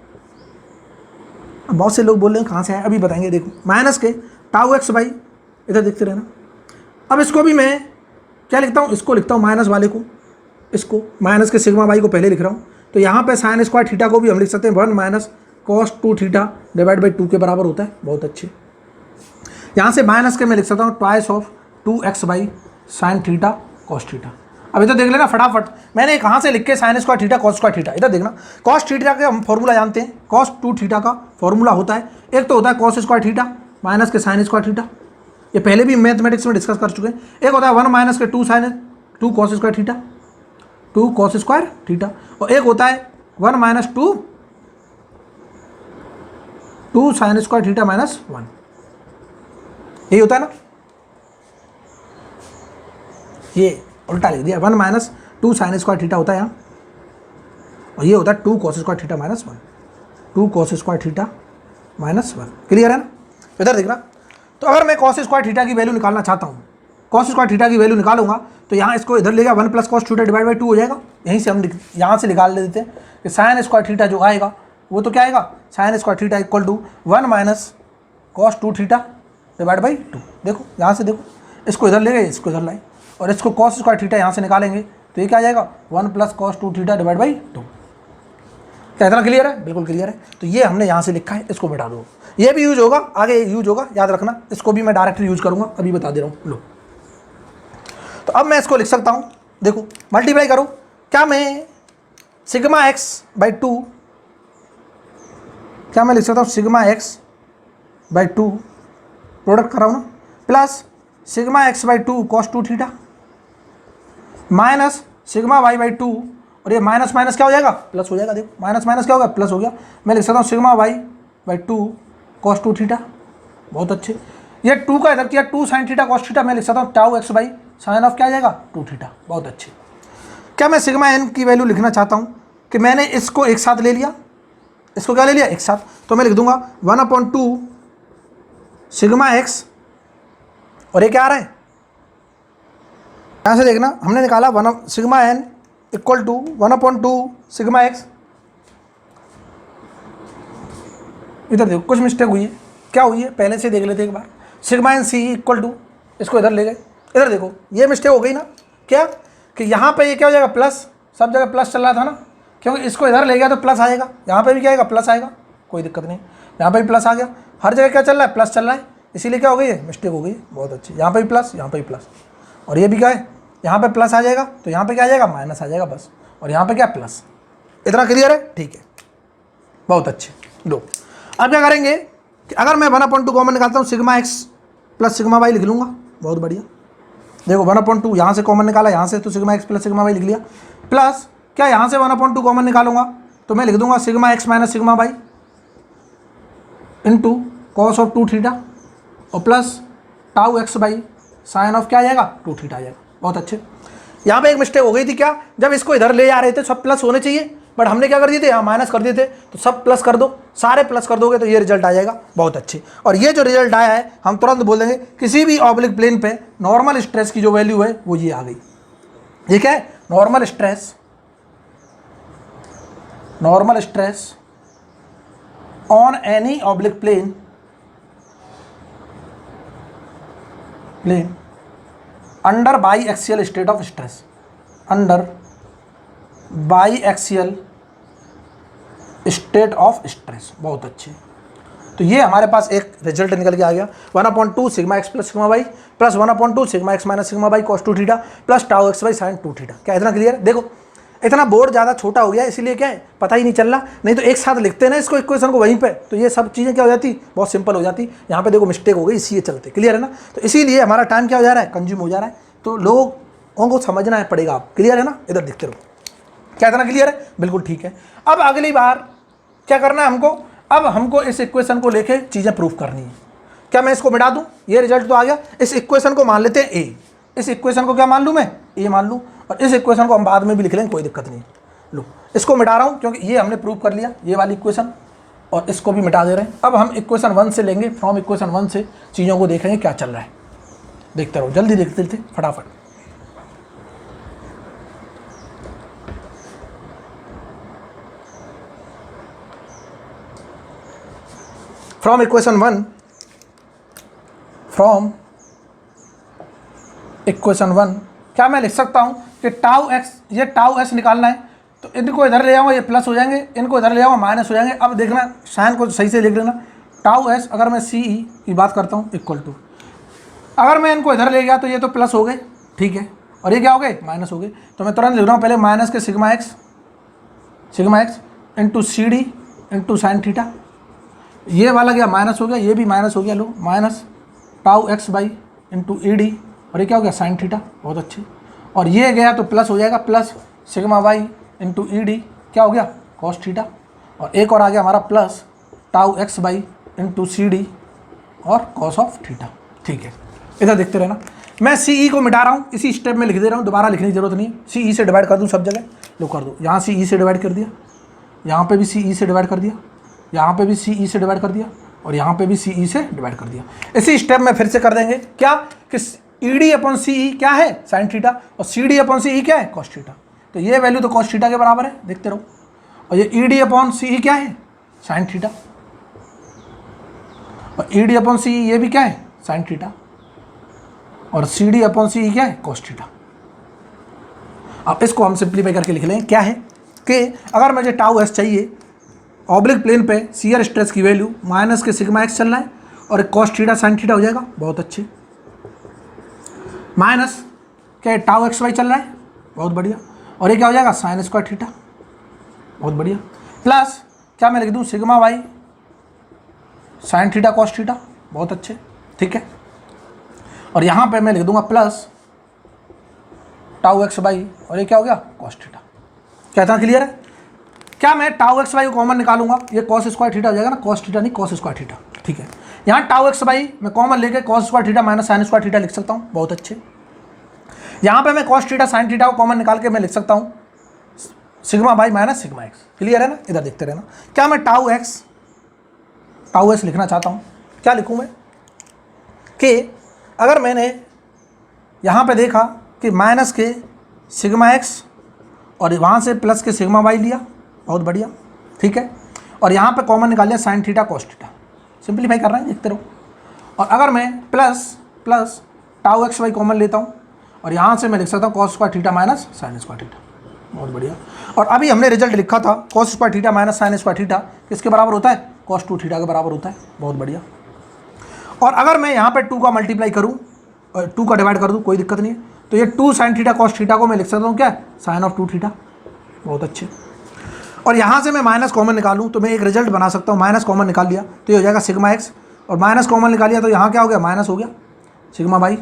अब बहुत से लोग बोल रहे हैं कहाँ से आए, अभी बताएंगे। देखो माइनस के टाउ एक्स बाई, इधर देखते रहना। अब इसको भी मैं क्या लिखता हूँ, इसको लिखता हूँ माइनस वाले को, इसको माइनस के सिग्मा बाई को पहले लिख रहा हूँ। तो यहाँ पे साइन स्क्वायर थीटा को भी हम लिख सकते हैं 1 minus cos 2 theta divide by 2 के बराबर होता है। बहुत अच्छे। यहाँ से माइनस के मैं लिख सकता हूँ twice of 2x by sine theta cos theta. अब इधर देख लेना फटाफट, मैंने कहाँ से लिख के sign square theta cos square theta. इधर देखना कॉस थीटा का हम फॉर्मूला जानते हैं, कॉस 2 थीटा का फॉर्मूला होता है, एक तो होता है कॉस स्क्वायर थीटा माइनस के साइन स्क्वायर थीटा, ये पहले भी मैथमेटिक्स में डिस्कस कर चुके हैं। एक होता है 1 माइनस के 2 sine 2 cos square theta, 2 cos square theta, और एक होता है 1 minus 2 sine square theta minus 1, यही होता है ना। ये उल्टा लिख दिया, 1 माइनस 2 साइन स्क्वायर थीटा होता है यहाँ, और ये होता है 2 cos square theta minus 1, 2 cos square theta minus 1। Clear है ना? इधर देखना, तो अगर मैं कॉस स्क्वायर थीटा की वैल्यू निकालना चाहता हूँ, कॉस स्क्वायर थीटा की वैल्यू निकालूंगा तो यहाँ इसको इधर ले गया 1 plus cos theta divide by 2 हो जाएगा। यहीं से हम यहाँ से निकाल देते हैं कि साइन स्क्वायर थीटा जो आएगा वो तो क्या आएगा, sine square theta equal to 1 minus cos 2 theta divide by 2। देखो यहाँ से, देखो इसको इधर ले गए, इसको इधर लाए, और इसको कॉस स्क्वायर थीटा यहाँ से निकालेंगे तो ये क्या आ जाएगा 1 plus cos 2 theta divide by 2। क्या इतना क्लियर है? बिल्कुल क्लियर है। तो ये हमने यहाँ से लिखा है, इसको बैठा दो, ये भी यूज होगा, आगे यूज होगा, याद रखना। इसको भी मैं डायरेक्टली यूज करूँगा, अभी बता दे रहा हूँ। लो, तो अब मैं इसको लिख सकता हूँ, देखो मल्टीप्लाई करो, क्या मैं सिग्मा एक्स बाई 2, क्या मैं लिख सकता हूँ सिग्मा एक्स बाई 2 प्रोडक्ट कर रहा हूँ ना, plus sigma x by 2 cos 2 theta minus sigma y by 2, और ये माइनस माइनस क्या हो जाएगा, प्लस हो जाएगा। देखो माइनस माइनस क्या होगा, प्लस हो गया। मैं लिख सकता हूँ sigma y by 2 cos 2 theta. बहुत अच्छे। ये 2 का इधर किया 2 साइन थीटा कॉस थीटा, मैं लिख सकता हूँ tau x by sine of क्या आ जाएगा 2 थीटा। बहुत अच्छे। क्या मैं सिग्मा एन की वैल्यू लिखना चाहता हूँ कि मैंने इसको एक साथ ले लिया, इसको क्या ले लिया एक साथ, तो मैं लिख दूंगा 1/2 सिग्मा एक्स, और ये क्या आ रहा है यहाँ से देखना, हमने निकाला sigma n equal to 1/2 sigma x. इधर देखो कुछ मिस्टेक हुई है, क्या हुई है पहले से देख लेते एक बार। Sigma n C equal to, इसको इधर ले गए, इधर देखो ये मिस्टेक हो गई ना, क्या कि यहाँ पे ये क्या हो जाएगा प्लस, सब जगह प्लस चल रहा था ना, क्योंकि इसको इधर ले गया तो प्लस आएगा, यहाँ पे भी क्या आएगा प्लस आएगा, कोई दिक्कत नहीं। यहाँ पे भी प्लस आ गया, हर जगह क्या चल रहा है प्लस चल रहा है, इसीलिए क्या हो गई है मिस्टेक हो गई। बहुत अच्छी। यहाँ पे भी प्लस, यहाँ पे भी प्लस, और ये भी क्या है यहाँ पे प्लस आ जाएगा तो यहाँ पे क्या आ जाएगा माइनस आ जाएगा बस, और यहाँ पे क्या प्लस। इतना क्लियर है? ठीक है, बहुत अच्छे। दो, अब क्या करेंगे कि अगर मैं 1/2 कॉमन निकालता हूँ, sigma x plus sigma y लिख लूँगा। बहुत बढ़िया। देखो 1/2 यहाँ से कॉमन निकाला, यहाँ से तो sigma x plus sigma y लिख लिया, प्लस क्या यहाँ से 1/2 कॉमन निकालूंगा तो मैं लिख दूंगा sigma x minus sigma y into cos of 2 theta, और plus tau x by sine of क्या आ जाएगा 2 थीटा आ जाएगा। बहुत अच्छे। यहाँ पे एक मिस्टेक हो गई थी, क्या, जब इसको इधर ले जा रहे थे सब प्लस होने चाहिए, बट हमने क्या कर दिए थे यहाँ माइनस कर दिए थे, तो सब प्लस कर दो, सारे प्लस कर दोगे तो ये रिजल्ट आ जाएगा। बहुत अच्छे। और ये जो रिजल्ट आया है हम तुरंत बोल देंगे किसी भी ऑब्लिक प्लेन पे नॉर्मल स्ट्रेस की जो वैल्यू है वो ये आ गई। ये क्या है, normal stress on any oblique plane under biaxial state of stress, under biaxial state of stress. बहुत अच्छे। तो ये हमारे पास एक रिजल्ट निकल के आ गया, 1/2 sigma x plus sigma y plus 1/2 sigma x minus sigma y cos 2 theta plus tau x by sine 2 theta. क्या इतना क्लियर है? देखो इतना बोर्ड ज़्यादा छोटा हो गया इसीलिए क्या है पता ही नहीं चल रहा, नहीं तो एक साथ लिखते हैं ना इसको इक्वेशन को वहीं पे, तो ये सब चीज़ें क्या हो जाती बहुत सिंपल हो जाती। यहाँ पे देखो मिस्टेक हो गई इसी चलते। क्लियर है ना? तो इसीलिए हमारा टाइम क्या हो जा रहा है, कंज्यूम हो जा रहा है, तो लोगों को समझना पड़ेगा आप। क्लियर है ना? इधर देखते रहो। क्या इतना क्लियर है? बिल्कुल ठीक है। अब अगली बार क्या करना है हमको, अब हमको इस इक्वेशन को लेके चीज़ें प्रूफ करनी है। क्या मैं इसको मिटा दूँ, ये रिजल्ट तो आ गया, इस इक्वेशन को मान लेते हैं ए, इस इक्वेशन को क्या मान लूँ मैं, ए मान लूँ, और इस इक्वेशन को हम बाद में भी लिख लेंगे, कोई दिक्कत नहीं। लो इसको मिटा रहा हूँ क्योंकि ये हमने प्रूव कर लिया ये वाली इक्वेशन, और इसको भी मिटा दे रहे हैं। अब हम इक्वेशन 1 से लेंगे, फ्रॉम इक्वेशन 1 से चीज़ों को देखेंगे क्या चल रहा है। देखते रहो, जल्दी देखते थे फटाफट। फ्रॉम इक्वेशन 1, फ्रॉम इक्वेशन 1 क्या मैं लिख सकता हूँ कि टाउ एक्स, ये टाउ एस निकालना है, तो इनको इधर ले आऊँगा, ये प्लस हो जाएंगे, इनको इधर ले आऊँगा माइनस हो जाएंगे। अब देखना साइन को सही से लिख लेना, टाउ एस अगर मैं सी ई की बात करता हूँ इक्वल टू, अगर मैं इनको इधर ले गया तो ये तो प्लस हो गए, ठीक है, और ये क्या हो गए, माइनस हो गए। तो मैं तुरंत लिख रहा हूँ पहले माइनस के sigma x into C D into sine theta, ये वाला गया माइनस हो गया, ये भी माइनस हो गया, लो minus tau x by into E D, और ये क्या हो गया, साइन थीटा, बहुत अच्छे। और ये गया तो प्लस हो जाएगा, प्लस सिग्मा वाई इंटू ई डी क्या हो गया, कॉस थीटा, और एक और आ गया हमारा plus tau x by into C D और कॉस ऑफ थीटा, ठीक है। इधर देखते रहना, मैं सी ई को मिटा रहा हूँ, इसी स्टेप में लिख दे रहा हूँ, दोबारा लिखने की जरूरत नहीं है। सी ई से डिवाइड कर दूँ सब जगह, लो कर दो, यहाँ सी ई से डिवाइड कर दिया, यहाँ पे भी सी ई से डिवाइड कर दिया, यहाँ पे भी सी ई से डिवाइड कर दिया, और यहाँ पे भी सी ई से डिवाइड कर दिया। इसी स्टेप में फिर से कर देंगे क्या कि ई डी अपॉन सी ई क्या है, साइन थीटा, और सी डी अपॉन सी ई क्या है, कॉस थीटा। तो ये वैल्यू तो कॉस थीटा के बराबर है, देखते रहो। और ये ई डी अपॉन सी ई क्या है, साइन थीटा, और ई डी अपॉन सी ई ये भी क्या है, साइन थीटा, और सी डी अपॉन सी ई क्या है, कॉस थीटा। अब इसको हम सिंप्लीफाई करके लिख लें, क्या है कि अगर मुझे टाउ एस चाहिए, ऑब्लिक प्लेन पे शियर स्ट्रेस की वैल्यू माइनस के सिग्मा एक्स चल रहा है, और कॉस थीटा साइन थीटा हो जाएगा, बहुत अच्छे, माइनस क्या टाउ एक्स वाई चल रहा है, बहुत बढ़िया, और ये क्या हो जाएगा, साइन स्क्वायर थीटा, बहुत बढ़िया, प्लस क्या मैं लिख दूँ, sigma y sine theta cos theta, बहुत अच्छे, ठीक है। और यहाँ पे मैं लिख दूंगा प्लस टाउ एक्स बाई, और ये क्या हो गया, कॉस थीटा। क्या इतना क्लियर है? क्या मैं टाउ एक्स बाई को कॉमन निकालूंगा, ये कॉस स्क्वायर थीटा हो जाएगा ना, कॉस थीटा नहीं कॉस स्क्वायर थीटा, ठीक है। यहाँ टाउ एक्स बाई मैं कॉमन लेके cos square theta minus sine square theta लिख सकता हूँ, बहुत अच्छे। यहाँ पे मैं कॉस थीटा साइन थीटा को कॉमन निकाल के मैं लिख सकता हूँ sigma by minus sigma x, clear है ना। इधर देखते रहना, क्या मैं टाउ एस लिखना चाहता हूँ, क्या लिखूँ मैं कि अगर मैंने यहाँ पे देखा कि माइनस के सिग्मा एक्स और वहाँ से प्लस के सिग्मा वाई लिया, बहुत बढ़िया, ठीक है, और यहाँ पे कॉमन निकाल लिया sine theta cos theta, simplify कर रहे हैं, देखते रहो। और अगर मैं plus tau x y common लेता हूँ, और यहाँ से मैं लिख सकता हूँ cos square theta minus sine square theta, बहुत बढ़िया। और अभी हमने रिजल्ट लिखा था cos square theta minus sine square theta किसके बराबर होता है, कॉस 2 थीटा के बराबर होता है, बहुत बढ़िया। और अगर मैं यहाँ पे 2 का मल्टीप्लाई करूँ और 2 का डिवाइड कर दूँ, कोई दिक्कत नहीं है, तो ये 2 साइन थीटा कॉस थीटा को मैं लिख सकता हूँ क्या, साइन ऑफ 2 थीटा, बहुत अच्छे। और यहाँ से मैं माइनस कॉमन निकालूँ तो मैं एक रिजल्ट बना सकता हूँ, माइनस कॉमन निकाल लिया तो ये हो जाएगा सिग्मा एक्स, और माइनस कॉमन निकाल लिया तो यहाँ क्या हो गया, माइनस हो गया सिग्मा बाई,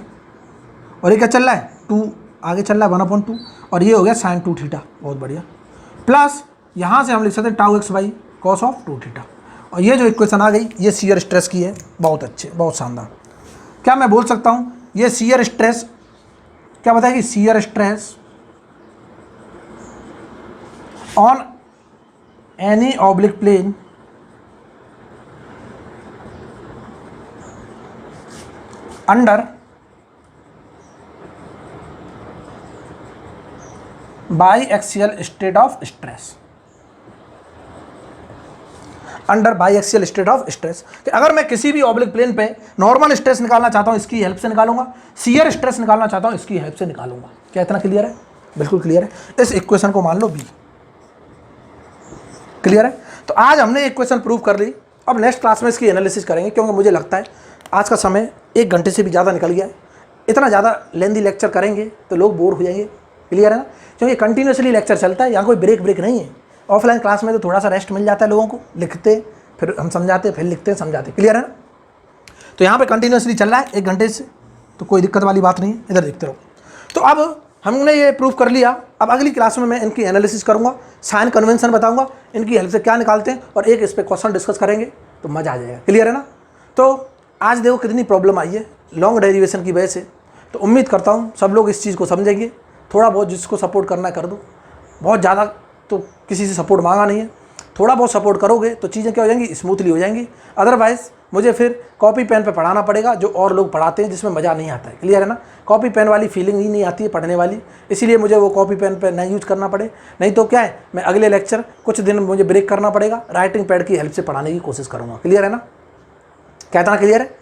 और ये क्या चल रहा है, 2 आगे चल रहा है 1/2, और ये हो गया साइन 2 थीटा, बहुत बढ़िया। प्लस यहाँ से हम लिख सकते हैं tau x by cos of 2 theta, और ये जो इक्वेशन आ गई ये शियर स्ट्रेस की है, बहुत अच्छे, बहुत शानदार। क्या मैं बोल सकता हूँ ये शियर स्ट्रेस क्या बताएगी, shear stress on any oblique plane under biaxial state of stress, under biaxial state of stress, कि अगर मैं किसी भी ऑब्लिक प्लेन पे नॉर्मल स्ट्रेस निकालना चाहता हूँ इसकी हेल्प से निकालूंगा, शियर स्ट्रेस निकालना चाहता हूँ इसकी हेल्प से निकालूंगा। क्या इतना क्लियर है, बिल्कुल क्लियर है। इस इक्वेशन को मान लो बी, क्लियर है। तो आज हमने इक्वेशन प्रूव कर ली, अब नेक्स्ट क्लास में इसकी एनालिसिस करेंगे, क्योंकि मुझे लगता है आज का समय 1 घंटे से भी ज़्यादा निकल गया है। इतना ज़्यादा लेंदी लेक्चर करेंगे तो लोग बोर हो जाएंगे, क्लियर है ना, क्योंकि कंटिन्यूसली लेक्चर चलता है, यहाँ कोई ब्रेक नहीं है। ऑफलाइन क्लास में तो थोड़ा सा रेस्ट मिल जाता है लोगों को, लिखते फिर हम समझाते, फिर लिखते समझाते, क्लियर है ना। तो यहाँ पे कंटिन्यूसली चल रहा है 1 घंटे से, तो कोई दिक्कत वाली बात नहीं है, इधर देखते रहो। तो अब हमने ये प्रूव कर लिया, अब अगली क्लास में मैं इनकी एनालिसिस करूँगा, साइन कन्वेंशन बताऊँगा, इनकी हेल्प से क्या निकालते हैं, और एक इस पर क्वेश्चन डिस्कस करेंगे, तो मज़ा आ जाएगा, क्लियर है ना। तो आज देखो कितनी प्रॉब्लम आई है लॉन्ग डेरिवेशन की वजह से, तो उम्मीद करता हूँ सब लोग इस चीज़ को समझेंगे। थोड़ा बहुत जिसको सपोर्ट करना कर दो, बहुत ज़्यादा तो किसी से सपोर्ट मांगा नहीं है। थोड़ा बहुत सपोर्ट करोगे तो चीज़ें क्या हो जाएंगी, स्मूथली हो जाएंगी। अदरवाइज़ मुझे फिर कॉपी पेन पे पढ़ाना पड़ेगा जो और लोग पढ़ाते हैं, जिसमें मज़ा नहीं आता है। क्लियर है ना? कॉपी पेन वाली फीलिंग ही नहीं आती है पढ़ने वाली, इसीलिए मुझे वो कॉपी पेन पे नहीं यूज करना पड़े। नहीं तो क्या है, मैं अगले लेक्चर कुछ दिन मुझे ब्रेक करना पड़ेगा, राइटिंग पैड की हेल्प से पढ़ाने की कोशिश करूँगा। क्लियर है ना? कहता ना क्लियर है?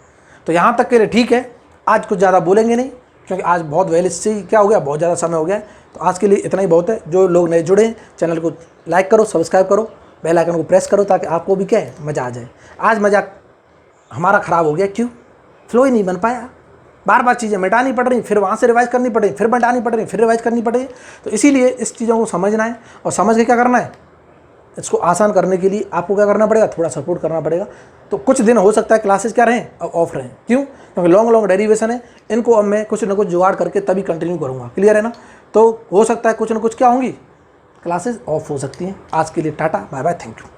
तो यहाँ तक के लिए ठीक है। आज कुछ ज़्यादा बोलेंगे नहीं, क्योंकि आज बहुत वैले से क्या हो गया, बहुत ज़्यादा समय हो गया है। तो आज के लिए इतना ही बहुत है। जो लोग नए जुड़े हैं, चैनल को लाइक करो, सब्सक्राइब करो, बेल आइकन को प्रेस करो, ताकि आपको भी क्या है, मज़ा आ जाए। आज मज़ा हमारा ख़राब हो गया, क्यों? फ्लो ही नहीं बन पाया, बार बार चीज़ें मिटानी पड़ रही, फिर वहाँ से रिवाइज करनी पड़ रही, फिर मिटानी पड़ रही, फिर रिवाइज करनी पड़ रही। तो इसीलिए इस चीज़ों को समझना है, और समझ के क्या करना है, इसको आसान करने के लिए आपको क्या करना पड़ेगा, थोड़ा सपोर्ट करना पड़ेगा। तो कुछ दिन हो सकता है क्लासेस क्या रहें, अब ऑफ रहें। क्यों? क्योंकि लॉन्ग डेरिवेशन है, इनको अब मैं कुछ ना कुछ जुगाड़ करके तभी कंटिन्यू करूँगा। क्लियर है ना? तो हो सकता है कुछ ना कुछ क्या होंगी, क्लासेस ऑफ हो सकती हैं। आज के लिए tata, bye bye, thank you.